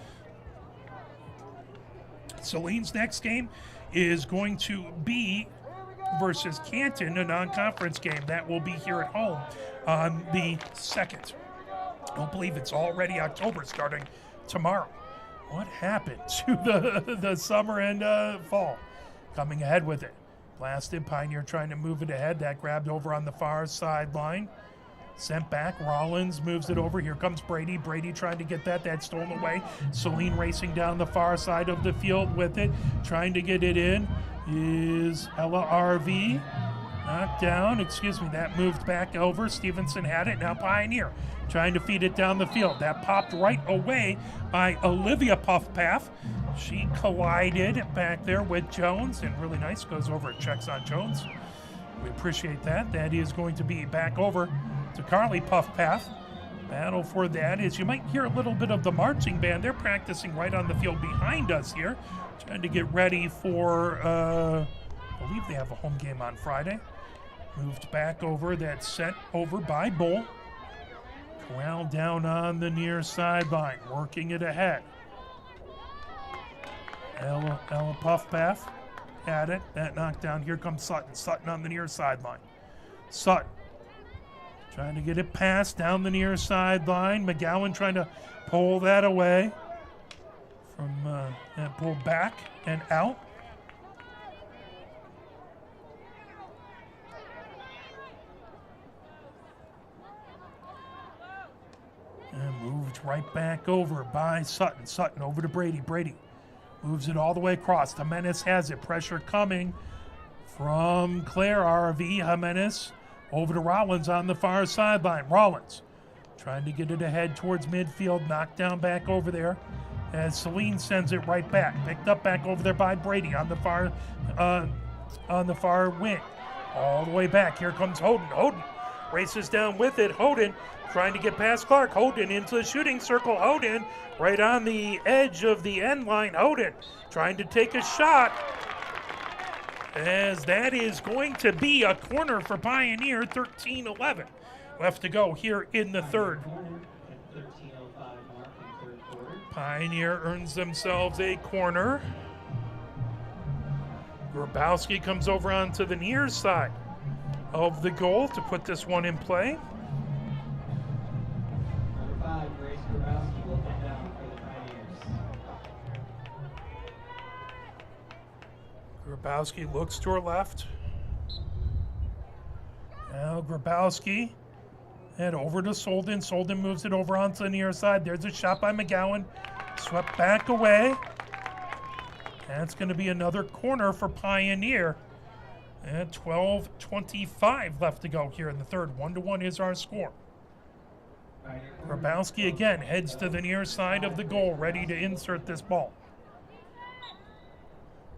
Saline's next game is going to be versus Canton, a non-conference game. That will be here at home on the 2nd. I don't believe it's already October starting tomorrow. What happened to the summer and fall? Coming ahead with it. Blasted, Pioneer trying to move it ahead. That grabbed over on the far sideline. Sent back. Rollins moves it over. Here comes Brady. Brady trying to get that. That's stolen away. Saline racing down the far side of the field with it. Trying to get it in is Ella RV. Knocked down. That moved back over. Stevenson had it. Now Pioneer trying to feed it down the field. That popped right away by Olivia Puffpath. She collided back there with Jones, and really nice, goes over and checks on Jones. We appreciate that. That is going to be back over to Carly Puff Path. Battle for that is, you might hear a little bit of the marching band. They're practicing right on the field behind us here, trying to get ready for, I believe they have a home game on Friday. Moved back over, that's sent over by Bull. Corral down on the near sideline, working it ahead. Ella Puff Path had it, that knocked down. Here comes Sutton. Sutton on the near sideline. Sutton trying to get it passed down the near sideline. McGowan trying to pull that away from that pull back and out. And moved right back over by Sutton. Sutton over to Brady. Brady moves it all the way across. Jimenez has it. Pressure coming from Claire RV. Jimenez over to Rollins on the far sideline. Rollins trying to get it ahead towards midfield. Knocked down back over there as Saline sends it right back. Picked up back over there by Brady on the far wing. All the way back. Here comes Hoden. Hoden races down with it. Hoden trying to get past Clark. Hoden into the shooting circle. Hoden right on the edge of the end line. Hoden trying to take a shot, as that is going to be a corner for Pioneer. 13-11 left to go here in the third. Pioneer earns themselves a corner. Grabowski comes over onto the near side of the goal to put this one in play. Grabowski looks to her left. Now Grabowski and over to Solden. Solden moves it over onto the near side. There's a shot by McGowan. Swept back away. That's going to be another corner for Pioneer. And 12:25 left to go here in the third. 1-1 is our score. Grabowski again heads to the near side of the goal, ready to insert this ball.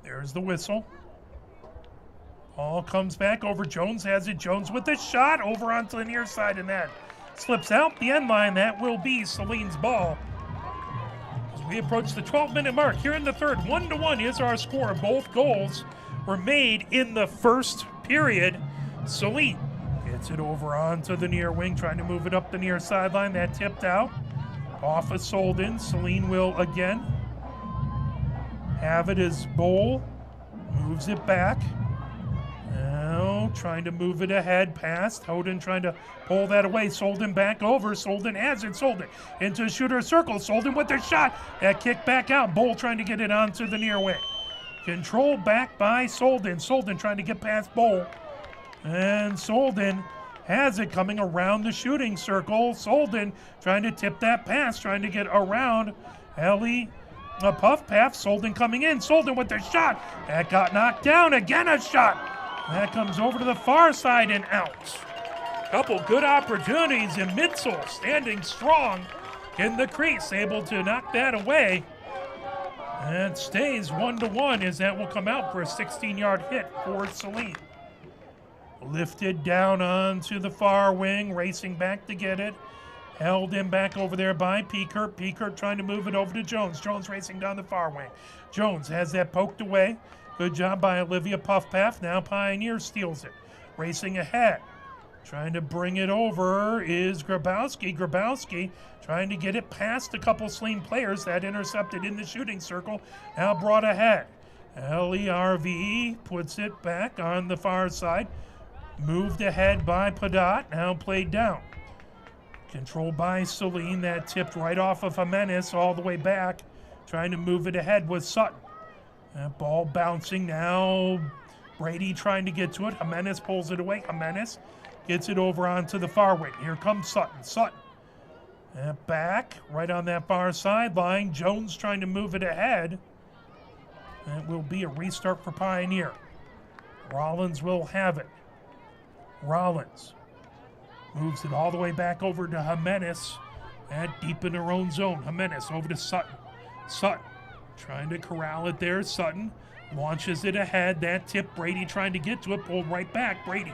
There's the whistle. Ball comes back over. Jones has it. Jones with the shot over onto the near side, and that slips out the end line. That will be Saline's ball. As we approach the 12-minute mark here in the third, 1-1 is our score. Both goals were made in the first period. Saline gets it over onto the near wing, trying to move it up the near sideline. That tipped out off of Solden. Saline will again have it as Bowl moves it back. Now trying to move it ahead past. Hoden trying to pull that away. Solden back over. Solden has it. Solden into shooter circle. Solden with the shot. That kick back out. Bowl trying to get it onto the near wing. Controlled back by Solden. Solden trying to get past Bowl. And Solden has it coming around the shooting circle. Solden trying to tip that pass. Trying to get around Ellie. A puff path. Solden coming in. Solden with the shot. That got knocked down. Again a shot. That comes over to the far side and out. Couple good opportunities, and Mitzel standing strong in the crease, able to knock that away. And stays 1-1 as that will come out for a 16-yard hit for Saline. Lifted down onto the far wing, racing back to get it. Held in back over there by Peekert. Peekert trying to move it over to Jones. Jones racing down the far wing. Jones has that poked away. Good job by Olivia Puffpath. Now Pioneer steals it. Racing ahead. Trying to bring it over is Grabowski. Grabowski trying to get it past a couple Saline players. That intercepted in the shooting circle. Now brought ahead. LERV puts it back on the far side. Moved ahead by Padat. Now played down. Controlled by Saline. That tipped right off of Jimenez all the way back. Trying to move it ahead with Sutton. That ball bouncing now. Brady trying to get to it. Jimenez pulls it away. Jimenez gets it over onto the far wing. Here comes Sutton. Sutton. And back right on that far sideline. Jones trying to move it ahead. That will be a restart for Pioneer. Rollins will have it. Rollins moves it all the way back over to Jimenez. And deep in her own zone. Jimenez over to Sutton. Sutton Trying to corral it there. Sutton launches it ahead. That tip, Brady trying to get to it, pulled right back. Brady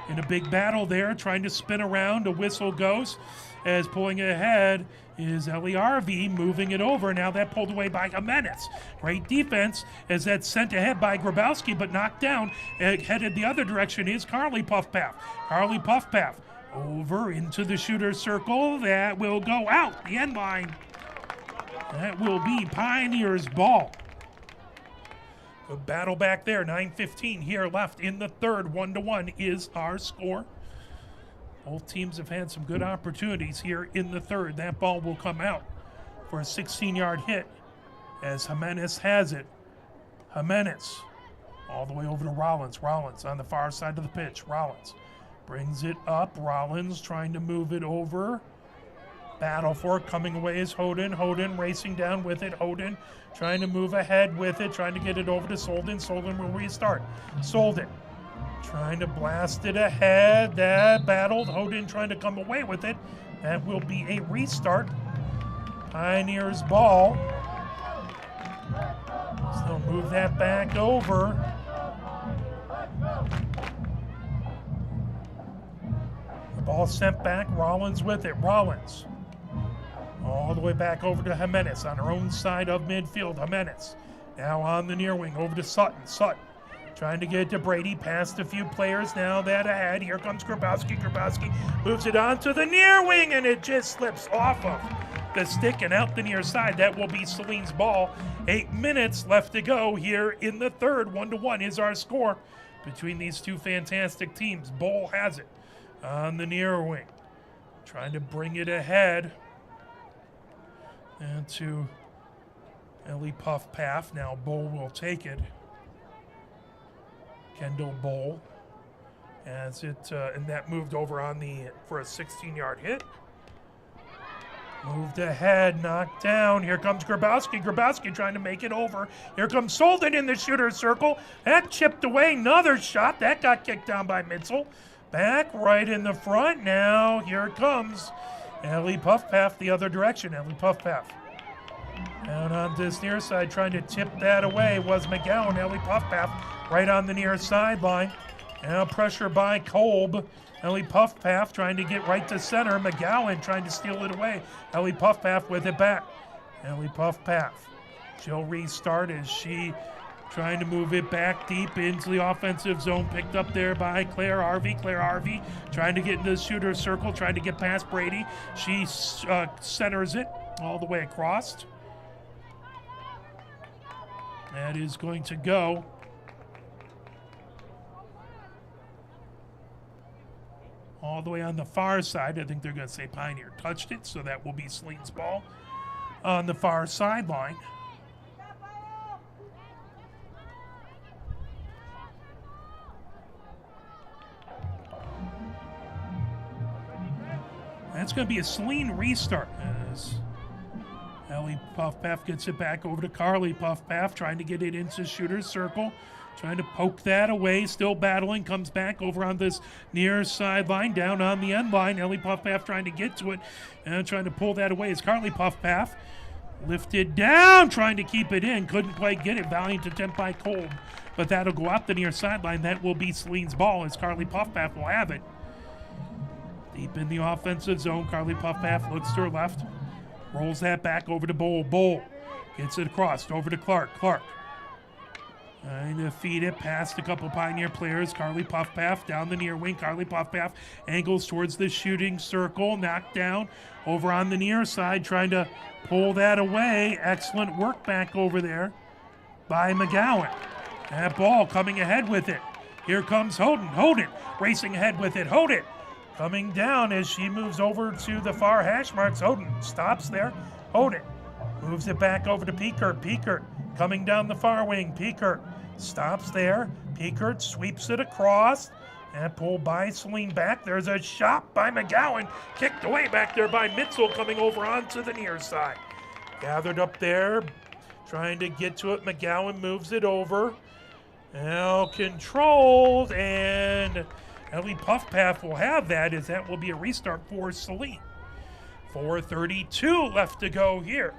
in a big battle there, trying to spin around. A whistle goes as pulling it ahead is LERV, moving it over. Now that pulled away by Jimenez. Great defense as that's sent ahead by Grabowski, but knocked down. Headed the other direction is Carly Puffpath. Carly Puffpath over into the shooter's circle. That will go out the end line. That will be Pioneers' ball. Good battle back there. 9:15 here left in the third. 1-1 is our score. Both teams have had some good opportunities here in the third. That ball will come out for a 16-yard hit as Jimenez has it. Jimenez all the way over to Rollins. Rollins on the far side of the pitch. Rollins brings it up. Rollins trying to move it over. Battle for it. Coming away is Hoden. Hoden racing down with it. Hoden trying to move ahead with it. Trying to get it over to Solden. Solden will restart. Solden trying to blast it ahead. That battled. Hoden trying to come away with it. That will be a restart. Pioneers ball. So move that back over. The ball sent back. Rollins with it. Rollins all the way back over to Jimenez on her own side of midfield. Jimenez now on the near wing over to Sutton. Sutton trying to get it to Brady, past a few players, now that ahead. Here comes Grabowski. Grabowski moves it on to the near wing, and it just slips off of the stick and out the near side. That will be Saline's ball. 8 minutes left to go here in the third. 1-1 is our score between these two fantastic teams. Bowl has it on the near wing, trying to bring it ahead. And to Ellie Puffpath. Now Bowl will take it. Kendall Bowl as it, and that moved over on for a 16-yard hit. Moved ahead, knocked down. Here comes Grabowski. Grabowski trying to make it over. Here comes Solden in the shooter's circle. That chipped away. Another shot. That got kicked down by Mitzel. Back right in the front. Now here it comes Ellie Puffpath the other direction. Ellie Puffpath down on this near side, trying to tip that away was McGowan. Ellie Puffpath right on the near sideline. Now pressure by Kolb. Ellie Puffpath trying to get right to center. McGowan trying to steal it away. Ellie Puffpath with it back. Ellie Puffpath. She'll restart as she trying to move it back deep into the offensive zone. Picked up there by Claire Harvey. Claire Harvey trying to get into the shooter's circle, trying to get past Brady. She centers it all the way across. That is going to go all the way on the far side. I think they're going to say Pioneer touched it, so that will be Saline's ball on the far sideline. That's going to be a Saline restart as Ellie Puffpath gets it back over to Carly Puffpath, trying to get it into shooter's circle, trying to poke that away, still battling, comes back over on this near sideline, down on the end line. Ellie Puffpath trying to get to it and trying to pull that away. It's Carly Puffpath lifted down, trying to keep it in, couldn't quite get it. Valiant attempt by Kolb, but that'll go out the near sideline. That will be Saline's ball as Carly Puffpath will have it. Deep in the offensive zone, Carly Puffpath looks to her left, rolls that back over to Bowl. Bowl gets it across over to Clark. Clark trying to feed it past a couple Pioneer players. Carly Puffpath down the near wing. Carly Puffpath angles towards the shooting circle, knocked down over on the near side, trying to pull that away. Excellent work back over there by McGowan. That ball coming ahead with it. Here comes Hoden. Hoden racing ahead with it. Hoden coming down as she moves over to the far hash marks. Hoden stops there. Hoden moves it back over to Peekert. Peekert coming down the far wing. Peekert stops there. Peekert sweeps it across and pulled by Saline back. There's a shot by McGowan. Kicked away back there by Mitzel, coming over onto the near side. Gathered up there, trying to get to it. McGowan moves it over. Now controlled, and Ellie Puffpath will have that, as that will be a restart for Saline. 4:32 left to go here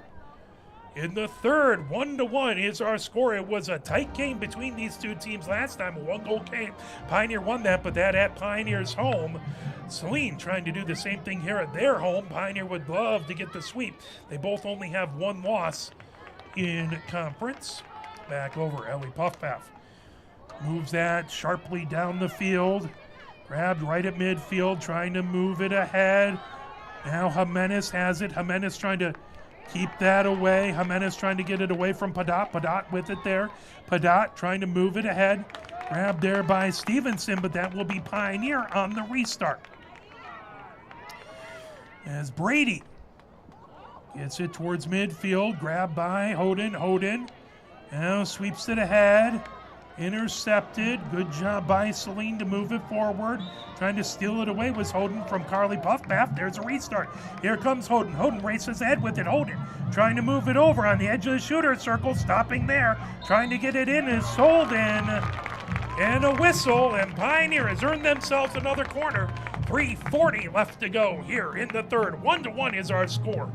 in the third. 1-1 is our score. It was a tight game between these two teams last time. A one-goal game. Pioneer won that, but that at Pioneer's home. Saline trying to do the same thing here at their home. Pioneer would love to get the sweep. They both only have one loss in conference. Back over, Ellie Puffpaff moves that sharply down the field. Grabbed right at midfield, trying to move it ahead. Now Jimenez has it. Jimenez trying to keep that away. Jimenez trying to get it away from Padat. Padat with it there. Padat trying to move it ahead. Grabbed there by Stevenson, but that will be Pioneer on the restart. As Brady gets it towards midfield. Grabbed by Hoden. Hoden now sweeps it ahead. Intercepted. Good job by Saline to move it forward. Trying to steal it away was Hoden from Carly Puffpaff. There's a restart. Here comes Hoden. Hoden races ahead with it. Hoden trying to move it over on the edge of the shooter circle. Stopping there. Trying to get it in is Solden. And a whistle. And Pioneer has earned themselves another corner. 3:40 left to go here in the third. 1-1 is our score.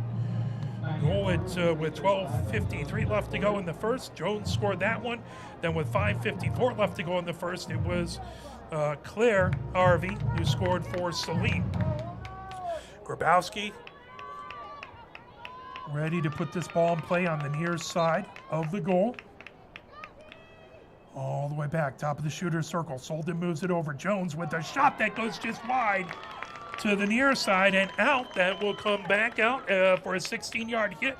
Goal with 12:53 left to go in the first. Jones scored that one. Then with 5:54 left to go in the first, it was Claire Harvey who scored for Saline. Grabowski ready to put this ball in play on the near side of the goal. All the way back, top of the shooter's circle. Solden moves it over. Jones with a shot that goes just wide to the near side and out. That will come back out for a 16-yard hit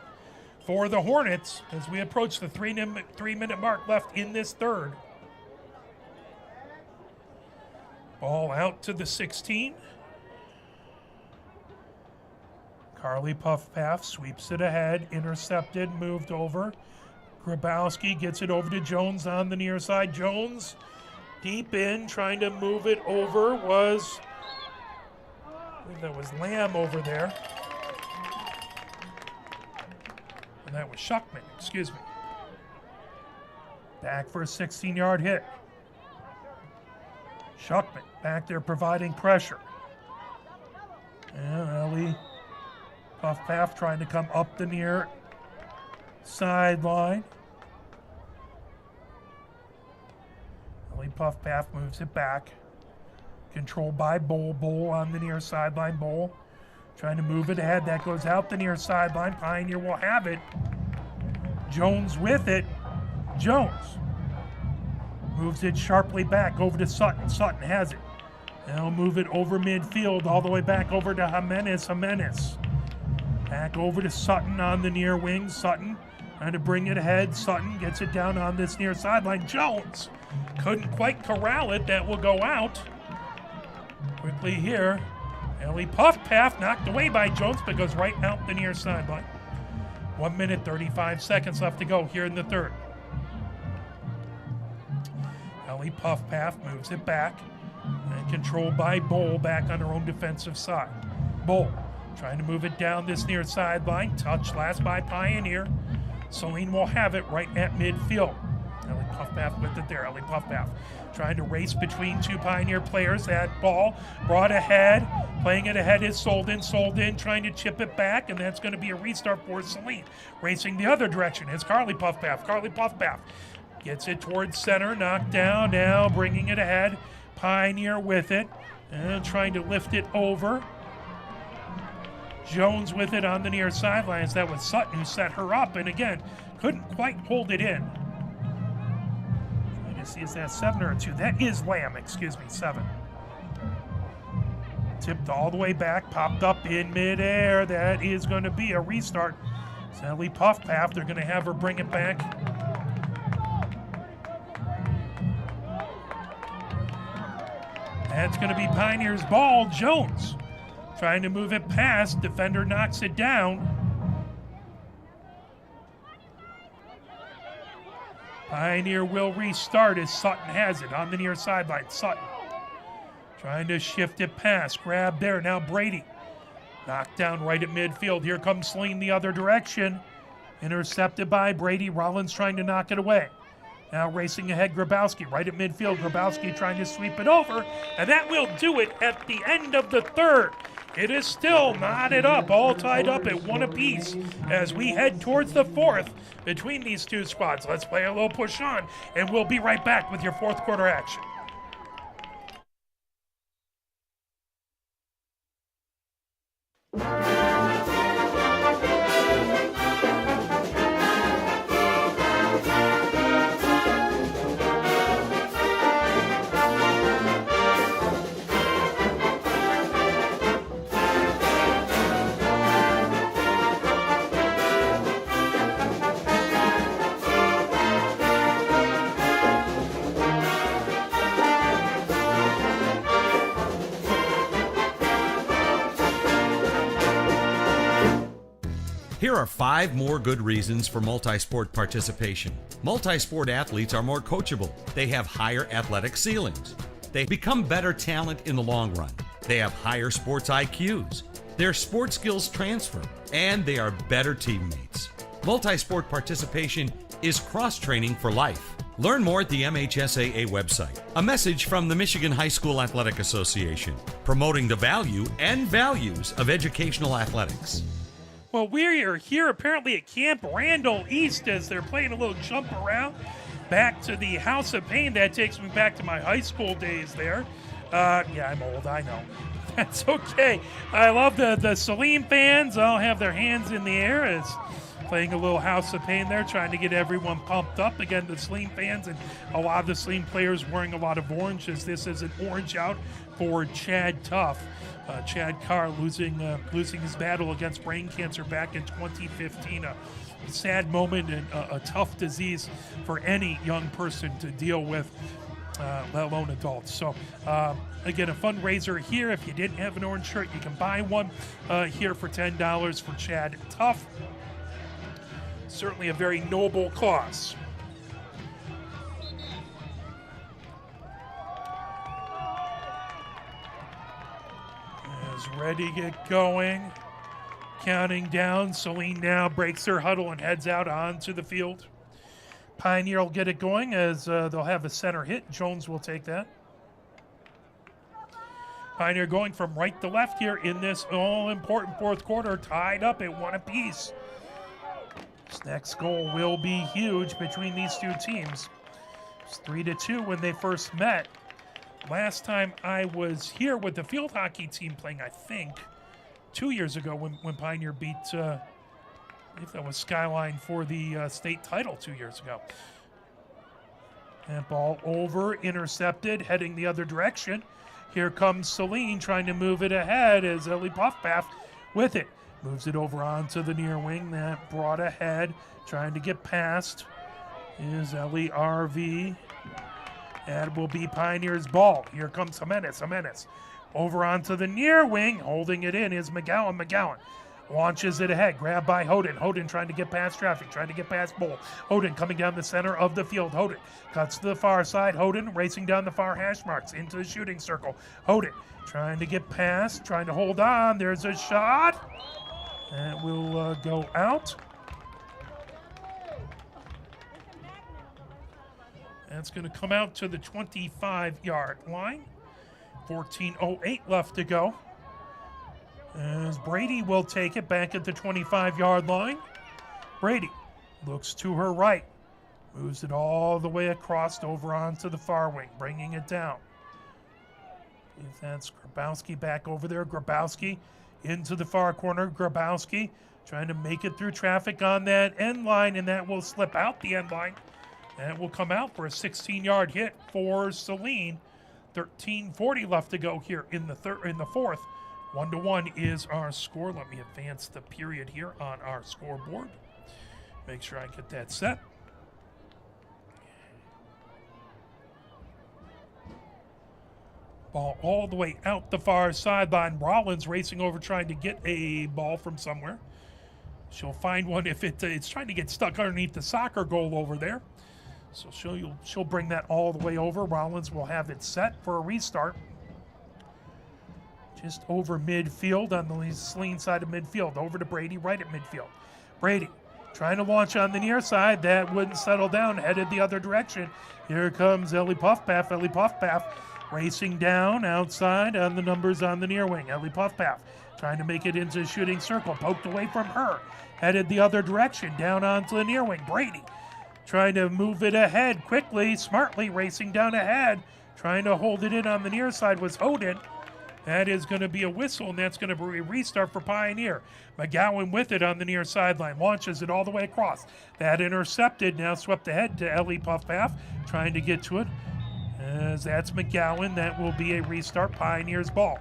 for the Hornets as we approach the 3-minute mark left in this third. Ball out to the 16. Carly Puffpaff sweeps it ahead, intercepted, moved over. Grabowski gets it over to Jones on the near side. Jones deep in, trying to move it over was, I believe that was Lamb over there. And that was Shuckman, excuse me. Back for a 16-yard hit. Shuckman back there providing pressure. And Ellie Puffpaff trying to come up the near sideline. Ellie Puffpaff moves it back. Controlled by Bowl. Bowl on the near sideline. Bowl trying to move it ahead. That goes out the near sideline. Pioneer will have it. Jones with it. Jones moves it sharply back over to Sutton. Sutton has it. Now move it over midfield all the way back over to Jimenez. Jimenez back over to Sutton on the near wing. Sutton trying to bring it ahead. Sutton gets it down on this near sideline. Jones couldn't quite corral it. That will go out. Quickly here. Ellie Puffpaff knocked away by Jones, but goes right out the near sideline. 1 minute, 35 seconds left to go here in the third. Ellie Puffpaff moves it back and controlled by Bowl back on her own defensive side. Bowl trying to move it down this near sideline. Touch last by Pioneer. Saline will have it right at midfield. Ellie Puffpaff with it there. Ellie Puffpaff trying to race between two Pioneer players. That ball brought ahead. Playing it ahead is Solden. Solden trying to chip it back, and that's going to be a restart for Saline. Racing the other direction is Carly Puffpaff. Carly Puffpaff gets it towards center. Knocked down. Now bringing it ahead. Pioneer with it. And trying to lift it over. Jones with it on the near sidelines. That was Sutton who set her up, and again, couldn't quite hold it in. Trying to see, is that 7 or a 2? That is Lamb, excuse me, 7. Tipped all the way back, popped up in midair. That is going to be a restart. Ellie Puffpaff, they're going to have her bring it back. That's going to be Pioneer's ball. Jones trying to move it past. Defender knocks it down. Pioneer will restart as Sutton has it on the near sideline. Sutton trying to shift it past. Grab there. Now Brady. Knocked down right at midfield. Here comes Saline the other direction. Intercepted by Brady. Rollins trying to knock it away. Now racing ahead, Grabowski right at midfield. Grabowski trying to sweep it over. And that will do it at the end of the third. It is still knotted up, all tied up at 1 apiece as we head towards the fourth between these two squads. Let's play a little push on, and we'll be right back with your fourth quarter action. Here are 5 more good reasons for multi-sport participation. Multi-sport athletes are more coachable. They have higher athletic ceilings. They become better talent in the long run. They have higher sports IQs. Their sport skills transfer, and they are better teammates. Multi-sport participation is cross-training for life. Learn more at the MHSAA website. A message from the Michigan High School Athletic Association, promoting the value and values of educational athletics. Well, we are here apparently at Camp Randall East as they're playing a little jump around back to the House of Pain. That takes me back to my high school days there. Yeah, I'm old, I know. That's okay. I love the Saline fans. All have their hands in the air as playing a little House of Pain there, trying to get everyone pumped up. Again, the Saline fans and a lot of the Saline players wearing a lot of orange, as this is an orange out for Chad Tuff. Chad Carr losing his battle against brain cancer back in 2015. A sad moment and a tough disease for any young person to deal with, let alone adults. So, again, a fundraiser here. If you didn't have an orange shirt, you can buy one here for $10 for Chad Tuff. Certainly a very noble cause. Is ready to get going. Counting down. Saline now breaks their huddle and heads out onto the field. Pioneer will get it going as they'll have a center hit. Jones will take that. Pioneer going from right to left here in this all-important fourth quarter, tied up at 1 apiece. This next goal will be huge between these two teams. It's 3-2 when they first met. Last time I was here with the field hockey team playing, I think, 2 years ago when Pioneer beat, I think that was Skyline for the state title 2 years ago. And ball over, intercepted, heading the other direction. Here comes Saline trying to move it ahead as Ellie Puffpath with it. Moves it over onto the near wing. That brought ahead, trying to get past is Ellie RV. That will be Pioneer's ball. Here comes Jimenez. Over onto the near wing. Holding it in is McGowan. Launches it ahead. Grabbed by Hoden. Hoden trying to get past traffic. Trying to get past Bull. Hoden coming down the center of the field. Hoden cuts to the far side. Hoden racing down the far hash marks into the shooting circle. Hoden trying to get past. Trying to hold on. There's a shot. That will go out. That's going to come out to the 25-yard line. 14:08 left to go. As Brady will take it back at the 25-yard line. Brady looks to her right. Moves it all the way across over onto the far wing, bringing it down. If that's Grabowski back over there. Grabowski into the far corner. Grabowski trying to make it through traffic on that end line, and that will slip out the end line. And it will come out for a 16-yard hit for Saline. 13:40 left to go here in the fourth. 1-1 is our score. Let me advance the period here on our scoreboard. Make sure I get that set. Ball all the way out the far sideline. Rollins racing over trying to get a ball from somewhere. She'll find one if it's trying to get stuck underneath the soccer goal over there. So she'll bring that all the way over. Rollins will have it set for a restart. Just over midfield on the Saline side of midfield. Over to Brady, right at midfield. Brady trying to launch on the near side. That wouldn't settle down, headed the other direction. Here comes Ellie Puffpath. Ellie Puffpath Racing down outside on the numbers on the near wing. Ellie Puffpath trying to make it into a shooting circle. Poked away from her. Headed the other direction. Down onto the near wing. Brady trying to move it ahead quickly, smartly racing down ahead. Trying to hold it in on the near side was Odin. That is going to be a whistle, and that's going to be a restart for Pioneer. McGowan with it on the near sideline. Launches it all the way across. That intercepted. Now swept ahead to Ellie Puffpath. Trying to get to it. As that's McGowan. That will be a restart. Pioneer's ball.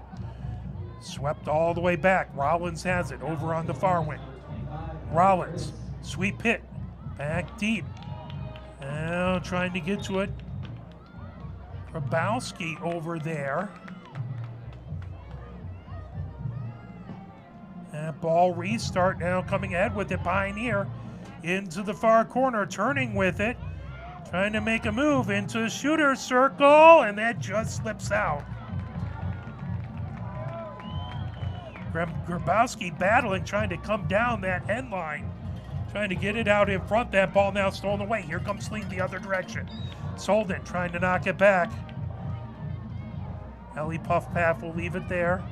Swept all the way back. Rollins has it over on the far wing. Rollins. Sweep hit. Back deep. Now trying to get to it. Grabowski over there. That ball restart now coming ahead with it. Pioneer into the far corner, turning with it. Trying to make a move into the shooter circle, and that just slips out. Grabowski battling, trying to come down that end line. Trying to get it out in front. That ball now stolen away. Here comes Saline the other direction. Solden trying to knock it back. Ellie Puffpath will leave it there.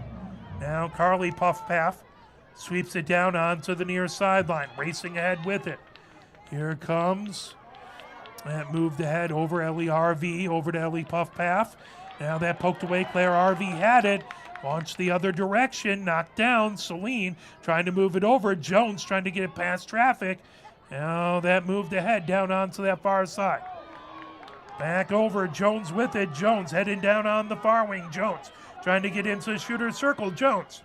Now Carly Puffpath sweeps it down onto the near sideline. Racing ahead with it. Here comes. That moved ahead over Ellie RV, over to Ellie Puffpath. Now that poked away. Claire RV had it. Launched the other direction. Knocked down. Saline trying to move it over. Jones trying to get it past traffic. Now that moved ahead down onto that far side. Back over. Jones with it. Jones heading down on the far wing. Jones trying to get into the shooter's circle. Jones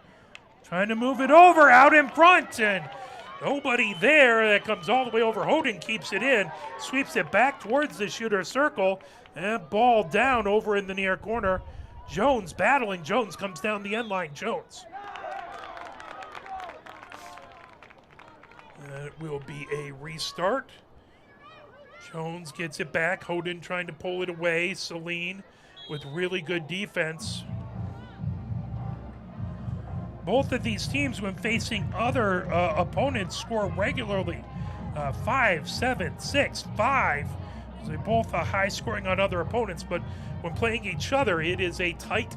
trying to move it over out in front. And nobody there. That comes all the way over. Hoden keeps it in. Sweeps it back towards the shooter's circle. And ball down over in the near corner. Jones battling. Jones comes down the end line. Jones. It will be a restart. Jones gets it back. Hoden trying to pull it away. Saline with really good defense. Both of these teams, when facing other opponents, score regularly. 5, 7, 6, 5. They're both high scoring on other opponents, but when playing each other, it is a tight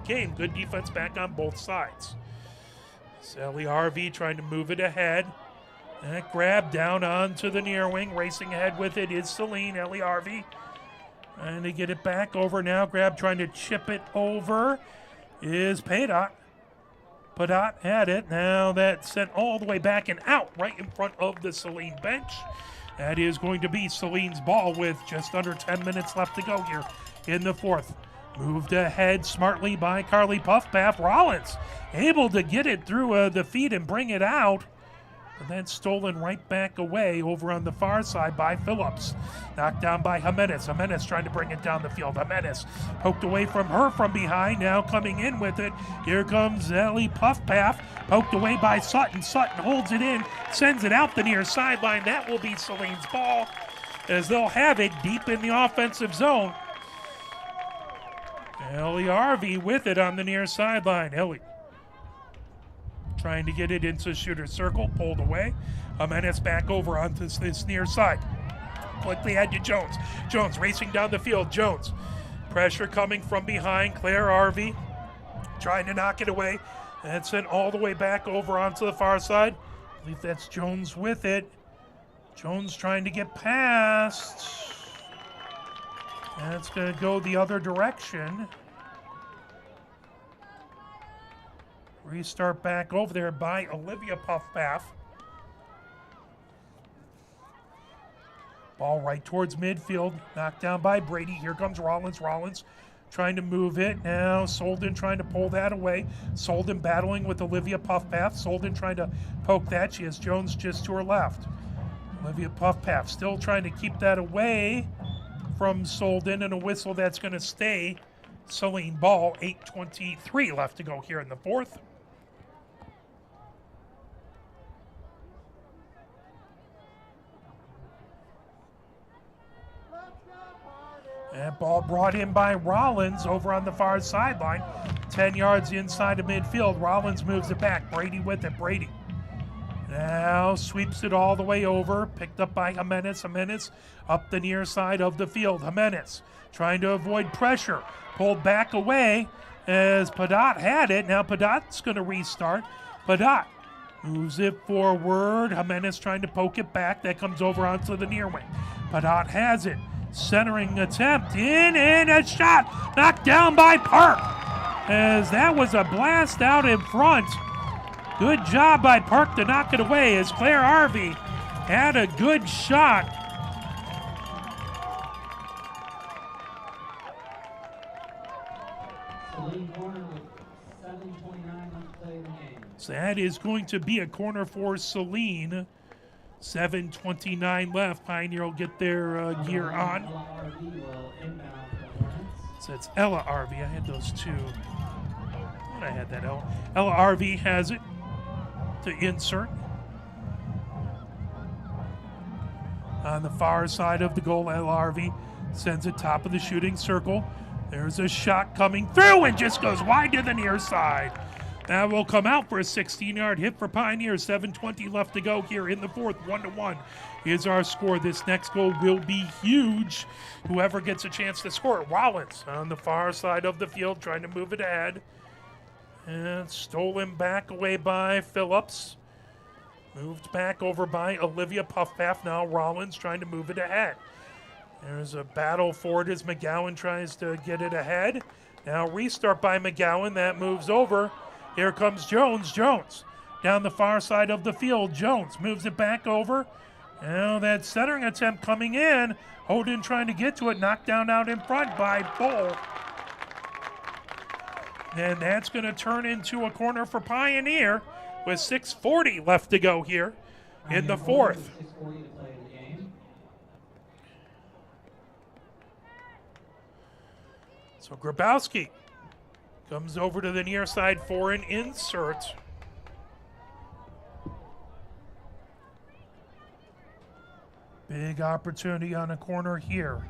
game. Good defense back on both sides. Ellie RV trying to move it ahead. That grab down onto the near wing. Racing ahead with it is Saline. Ellie RV trying to get it back over now. Grab trying to chip it over is Padot. Padot had it. Now that's sent all the way back and out right in front of the Saline bench. That is going to be Saline's ball with just under 10 minutes left to go here in the fourth. Moved ahead smartly by Carly Puffpath. Rollins able to get it through the feet and bring it out. But then stolen right back away over on the far side by Phillips. Knocked down by Jimenez. Jimenez trying to bring it down the field. Jimenez poked away from her from behind. Now coming in with it. Here comes Ellie Puffpath. Poked away by Sutton. Sutton holds it in. Sends it out the near sideline. That will be Saline's ball as they'll have it deep in the offensive zone. Ellie RV with it on the near sideline. Ellie trying to get it into the shooter's circle, pulled away. Jimenez back over onto this near side. Quickly ahead to Jones. Jones racing down the field. Jones. Pressure coming from behind. Claire RV trying to knock it away. And sent all the way back over onto the far side. I believe that's Jones with it. Jones trying to get past. And it's going to go the other direction. Restart back over there by Olivia Puffpath. Ball right towards midfield. Knocked down by Brady. Here comes Rollins. Rollins trying to move it. Now Solden trying to pull that away. Solden battling with Olivia Puffpath. Solden trying to poke that. She has Jones just to her left. Olivia Puffpath still trying to keep that away from Solden, and a whistle that's going to stay Saline ball. 8:23 left to go here in the fourth. That ball brought in by Rollins over on the far sideline. 10 yards inside of midfield. Rollins moves it back. Brady with it. Brady. Now sweeps it all the way over, picked up by Jimenez. Jimenez up the near side of the field. Jimenez trying to avoid pressure, pulled back away as Padot had it. Now Padot's going to restart. Padot moves it forward. Jimenez trying to poke it back. That comes over onto the near wing. Padot has it. Centering attempt in and a shot knocked down by Park as that was a blast out in front. Good job by Park to knock it away as Claire Harvey had a good shot. Saline corner with 7:29 left to play in the game. So that is going to be a corner for Saline. 7:29 left. Pioneer will get their gear on. Ella RV will inbound for the Hornets. So it's Ella RV. I had those two. I thought I had that Ella. Ella RV has it to insert. On the far side of the goal, Ella RV sends it top of the shooting circle. There's a shot coming through and just goes wide to the near side. That will come out for a 16-yard hit for Pioneer. 7:20 left to go here in the fourth. 1-1 is our score. This next goal will be huge. Whoever gets a chance to score it. Rollins on the far side of the field trying to move it ahead. And stolen back away by Phillips. Moved back over by Olivia Puffpath. Now Rollins trying to move it ahead. There's a battle for it as McGowan tries to get it ahead. Now restart by McGowan. That moves over. Here comes Jones. Jones down the far side of the field. Jones moves it back over. Now that centering attempt coming in. Hoden trying to get to it. Knocked down out in front by Bull. And that's going to turn into a corner for Pioneer with 6:40 left to go here in the fourth. 6:40 to play in the game. So Grabowski comes over to the near side for an insert. Big opportunity on a corner here.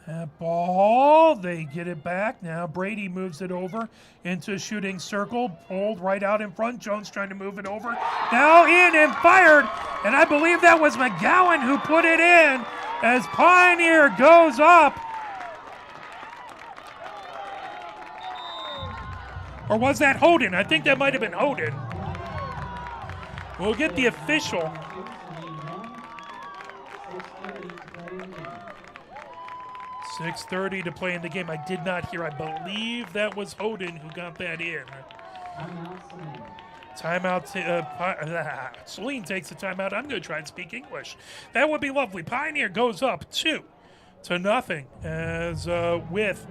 That ball, they get it back. Now Brady moves it over into shooting circle, pulled right out in front. Jones trying to move it over. Now in and fired, and I believe that was McGowan who put it in as Pioneer goes up. Or was that Hoden? I think that might have been Hoden. We'll get the official. 6:30 to play in the game. I did not hear. I believe that was Hoden who got that in. Timeout. Saline takes the timeout. I'm going to try and speak English. That would be lovely. Pioneer goes up 2-0 as with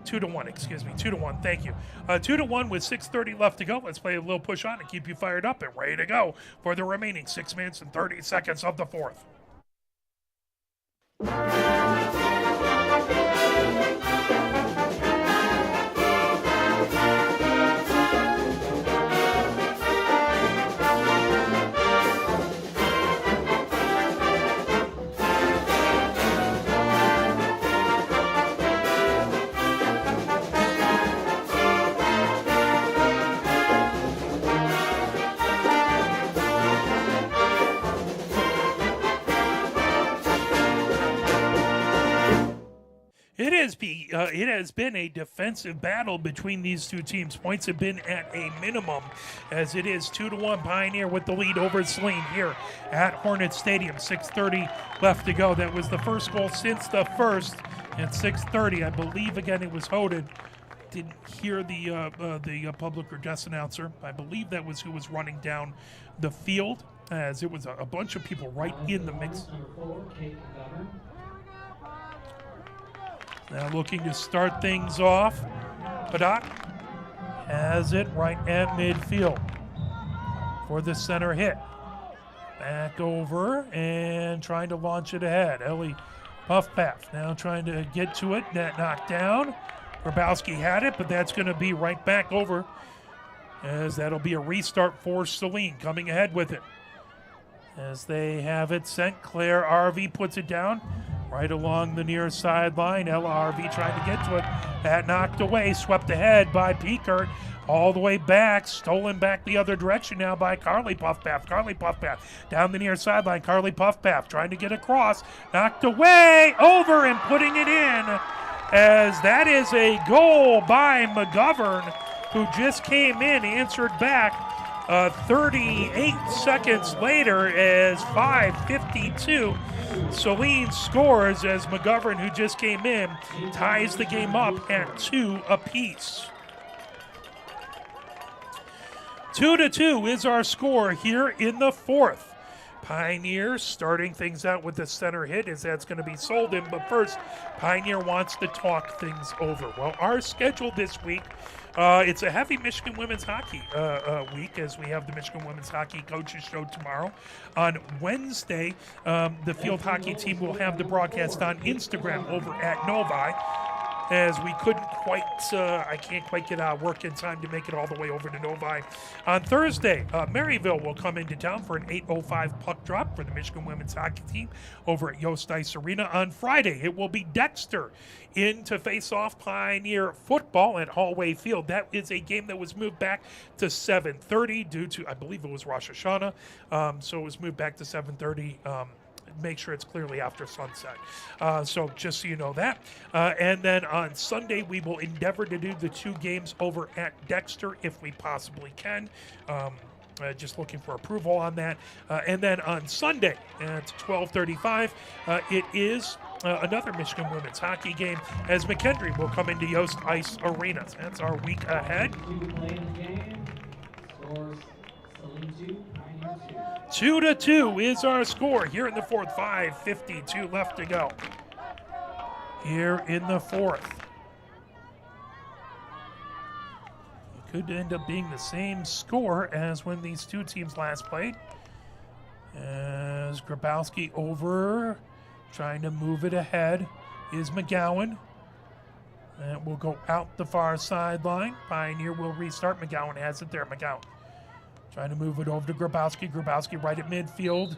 2-1. Excuse me, 2-1. Thank you. 2-1 with 6:30 left to go. Let's play a little push on and keep you fired up and ready to go for the remaining 6 minutes and 30 seconds of the fourth. It has been a defensive battle between these two teams. Points have been at a minimum as it is 2-1 Pioneer with the lead over Saline here at Hornet Stadium. 6:30 left to go. That was the first goal since the first at 6:30. I believe, again, it was Hoden. Didn't hear the public address announcer. I believe that was who was running down the field as it was a bunch of people right in the mix. Now looking to start things off. Padot has it right at midfield for the center hit. Back over and trying to launch it ahead. Ellie Puffpath now trying to get to it. Net knocked down. Grabowski had it, but that's going to be right back over as that'll be a restart for Saline coming ahead with it. As they have it sent, Claire RV puts it down right along the near sideline. Ella RV trying to get to it. That knocked away, swept ahead by Peekert. All the way back, stolen back the other direction now by Carly Puffpath. Carly Puffpath down the near sideline. Carly Puffpath trying to get across. Knocked away, over and putting it in. As that is a goal by McGovern, who just came in, answered back 38 seconds later as 5:52. Saline scores as McGovern, who just came in, ties the game up at 2 apiece. 2-2 is our score here in the fourth. Pioneers starting things out with the center hit, as that's going to be Solden. But first, Pioneer wants to talk things over. Well, our schedule this week, it's a heavy Michigan women's hockey week, as we have the Michigan women's hockey coaches show tomorrow. On Wednesday, the field hockey team will have the broadcast on Instagram over at Novi, as we couldn't quite, I can't quite get work in time to make it all the way over to Novi. On Thursday, Maryville will come into town for an 8:05 puck drop for the Michigan women's hockey team over at Yost Ice Arena. On Friday, it will be Dexter in to face off Pioneer football at Hallway Field. That is a game that was moved back to 7:30 due to, I believe it was Rosh Hashanah, so it was moved back to 7:30. Make sure it's clearly after sunset. So just so you know that. And then on Sunday, we will endeavor to do the 2 games over at Dexter if we possibly can. Just looking for approval on that. And then on Sunday at 12:35, it is another Michigan women's hockey game, as McKendree will come into Yost Ice Arena. That's our week ahead. 2-2 is our score here in the fourth. 5:52 left to go here in the fourth. It could end up being the same score as when these two teams last played. As Grabowski over, trying to move it ahead, is McGowan. And will go out the far sideline. Pioneer will restart. McGowan has it there. McGowan trying to move it over to Grabowski. Grabowski right at midfield.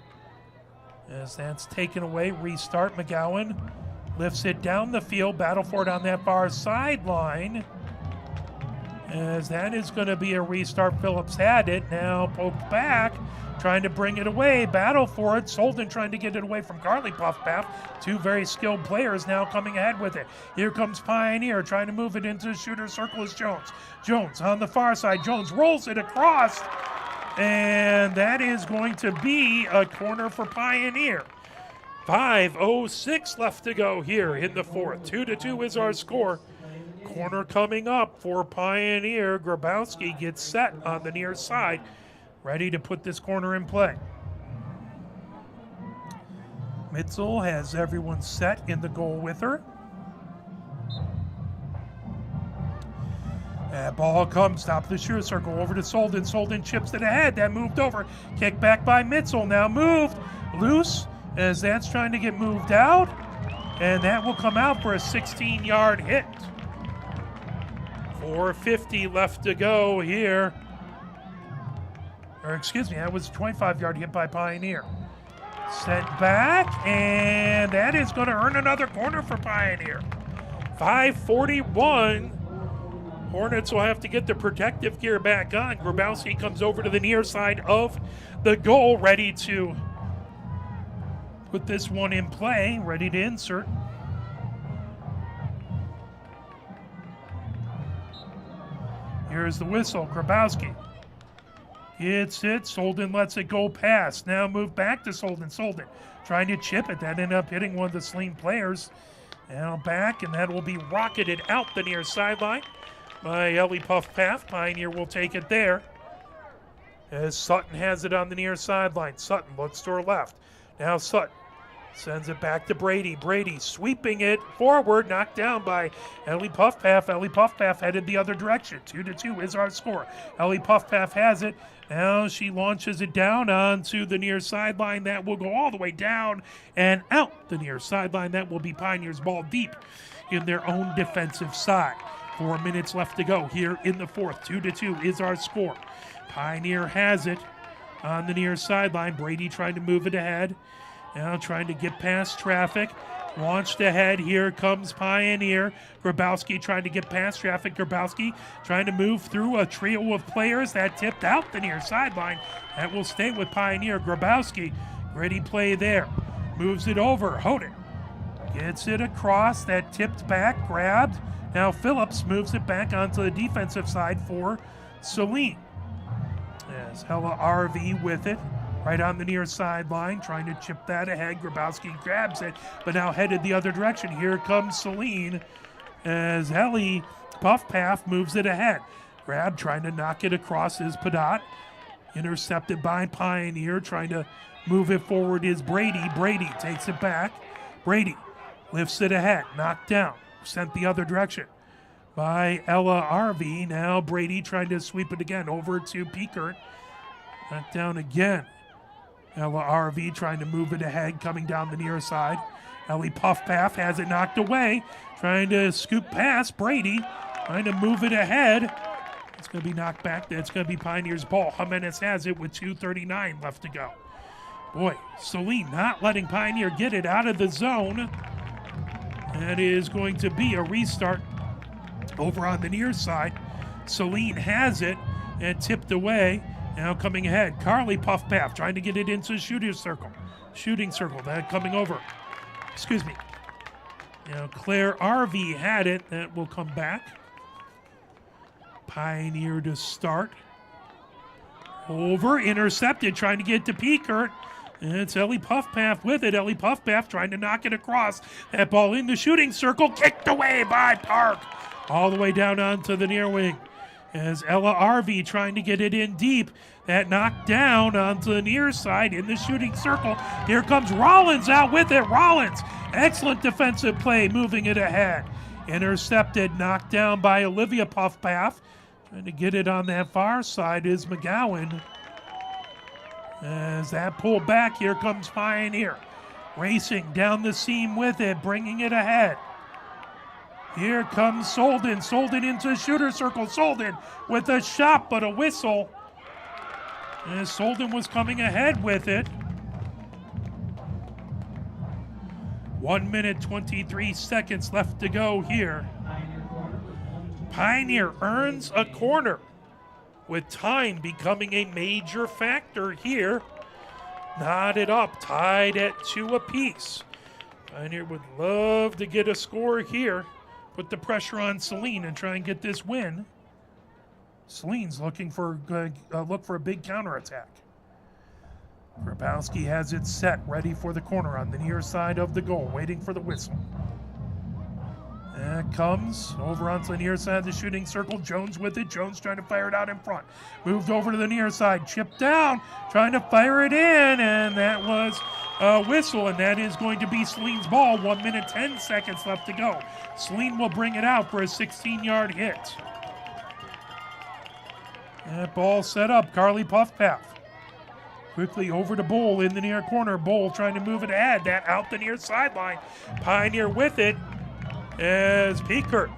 As that's taken away, restart. McGowan lifts it down the field. Battle for it on that far sideline. As that is going to be a restart. Phillips had it. Now poked back. Trying to bring it away. Battle for it. Solden trying to get it away from Carly Puffpath. 2 very skilled players now coming ahead with it. Here comes Pioneer trying to move it into the shooter circle is Jones. Jones on the far side. Jones rolls it across. And that is going to be a corner for Pioneer. 5:06 left to go here in the fourth. 2-2 is our score. Corner coming up for Pioneer. Grabowski gets set on the near side, ready to put this corner in play. Mitzel has everyone set in the goal with her. That ball comes, top of the shooter circle, over to Solden. Solden chips it ahead. That moved over. Kick back by Mitzel. Now moved. Loose as that's trying to get moved out. And that will come out for a 16-yard hit. 4:50 left to go here. Or excuse me, that was a 25-yard hit by Pioneer. Sent back, and that is going to earn another corner for Pioneer. 5:41. Hornets will have to get the protective gear back on. Grabowski comes over to the near side of the goal, ready to put this one in play, ready to insert. Here's the whistle. Grabowski gets it. Solden lets it go past. Now move back to Solden. Solden trying to chip it. That ended up hitting one of the Saline players. Now back, and that will be rocketed out the near sideline by Ellie Puffpath. Pioneer will take it there. As Sutton has it on the near sideline. Sutton looks to her left. Now Sutton sends it back to Brady. Brady sweeping it forward, knocked down by Ellie Puffpath. Ellie Puffpath headed the other direction. 2-2 is our score. Ellie Puffpath has it. Now she launches it down onto the near sideline. That will go all the way down and out the near sideline. That will be Pioneer's ball deep in their own defensive side. 4 minutes left to go here in the fourth. 2-2 is our score. Pioneer has it on the near sideline. Brady trying to move it ahead. Now trying to get past traffic. Launched ahead. Here comes Pioneer. Grabowski trying to get past traffic. Grabowski trying to move through a trio of players that tipped out the near sideline. That will stay with Pioneer. Grabowski, gritty play there. Moves it over. Hornet gets it across. That tipped back, grabbed. Now Phillips moves it back onto the defensive side for Saline. As Hella RV with it. Right on the near sideline, trying to chip that ahead. Grabowski grabs it, but now headed the other direction. Here comes Saline as Ellie Puffpath moves it ahead. Grab, trying to knock it across is Padot. Intercepted by Pioneer, trying to move it forward is Brady. Brady takes it back. Brady lifts it ahead, knocked down, sent the other direction by Ella RV. Now Brady trying to sweep it again over to Peekert. Knocked down again. Ella RV trying to move it ahead, coming down the near side. Ellie Puffpath has it knocked away, trying to scoop past Brady, trying to move it ahead. It's going to be knocked back. That's going to be Pioneer's ball. Jimenez has it with 2:39 left to go. Boy, Saline not letting Pioneer get it out of the zone. That is going to be a restart over on the near side. Saline has it and tipped away. Now coming ahead, Carly Puffpath trying to get it into shooting circle. That coming over. Excuse me. Now Claire RV had it. That will come back. Pioneer to start. Over, intercepted, trying to get to Peekert. And it's Ellie Puffpath with it. Ellie Puffpath trying to knock it across. That ball in the shooting circle, kicked away by Park. All the way down onto the near wing. As Ella RV trying to get it in deep. That knocked down onto the near side in the shooting circle. Here comes Rollins out with it. Rollins, excellent defensive play, moving it ahead. Intercepted, knocked down by Olivia Puffpath. Trying to get it on that far side is McGowan. As that pulled back, here comes Pioneer. Racing down the seam with it, bringing it ahead. Here comes Solden. Solden into shooter circle. Solden with a shot, but a whistle. As Solden was coming ahead with it. 1 minute, 23 seconds left to go here. Pioneer earns a corner, with time becoming a major factor here. Knotted up, tied at 2 apiece. Pioneer would love to get a score here. Put the pressure on Saline and try and get this win. Saline's looking for a big counterattack. Grabowski has it set, ready for the corner on the near side of the goal, waiting for the whistle. That comes over onto the near side of the shooting circle. Jones with it. Jones trying to fire it out in front. Moved over to the near side. Chipped down. Trying to fire it in. And that was a whistle. And that is going to be Saline's ball. 1 minute, 10 seconds left to go. Saline will bring it out for a 16-yard hit. That ball set up. Carly Puffpath. Quickly over to Bull in the near corner. Bull trying to move it ahead. That out the near sideline. Pioneer with it. As Peekert,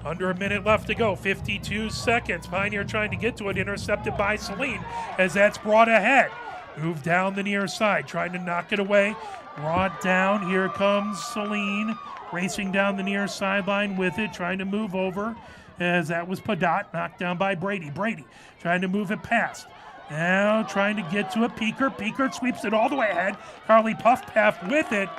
under a minute left to go, 52 seconds. Pioneer trying to get to it, intercepted by Saline as that's brought ahead. Moved down the near side, trying to knock it away. Brought down, here comes Saline, racing down the near sideline with it, trying to move over as that was Padot, knocked down by Brady. Brady trying to move it past. Now trying to get to it, Peekert. Peekert sweeps it all the way ahead. Carly Puffpath with it.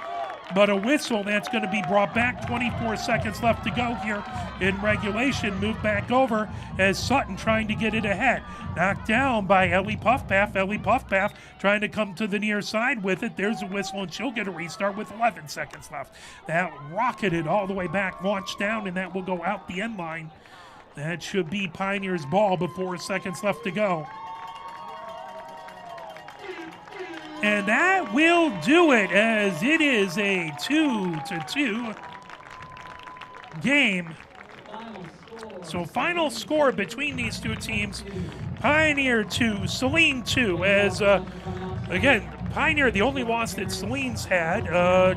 But a whistle that's going to be brought back. 24 seconds left to go here in regulation. Moved back over as Sutton trying to get it ahead. Knocked down by Ellie Puffpath. Ellie Puffpath trying to come to the near side with it. There's a whistle and she'll get a restart with 11 seconds left. That rocketed all the way back, launched down, and that will go out the end line. That should be Pioneer's ball with 4 seconds left to go. And that will do it, as it is a 2-2 game. So final score between these two teams, Pioneer 2, Saline 2, as again, Pioneer, the only loss that Saline's had.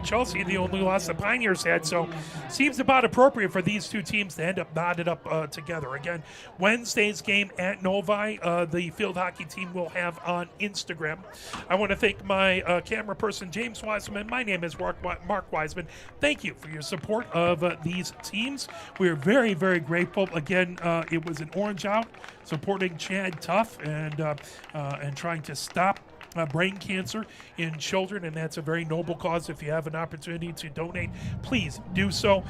Chelsea, the only loss that Pioneers had. So seems about appropriate for these two teams to end up knotted up together. Again, Wednesday's game at Novi, the field hockey team will have on Instagram. I want to thank my camera person, James Wiseman. My name is Mark Wiseman. Thank you for your support of these teams. We are very, very grateful. Again, it was an orange out supporting Chad Tuff and trying to stop brain cancer in children, and that's a very noble cause. If you have an opportunity to donate, please do so.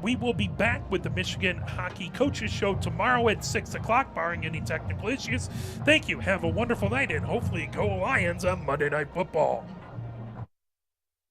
We will be back with the Michigan Hockey Coaches Show tomorrow at 6 o'clock, barring any technical issues. Thank you. Have a wonderful night, and hopefully go Lions on Monday Night Football.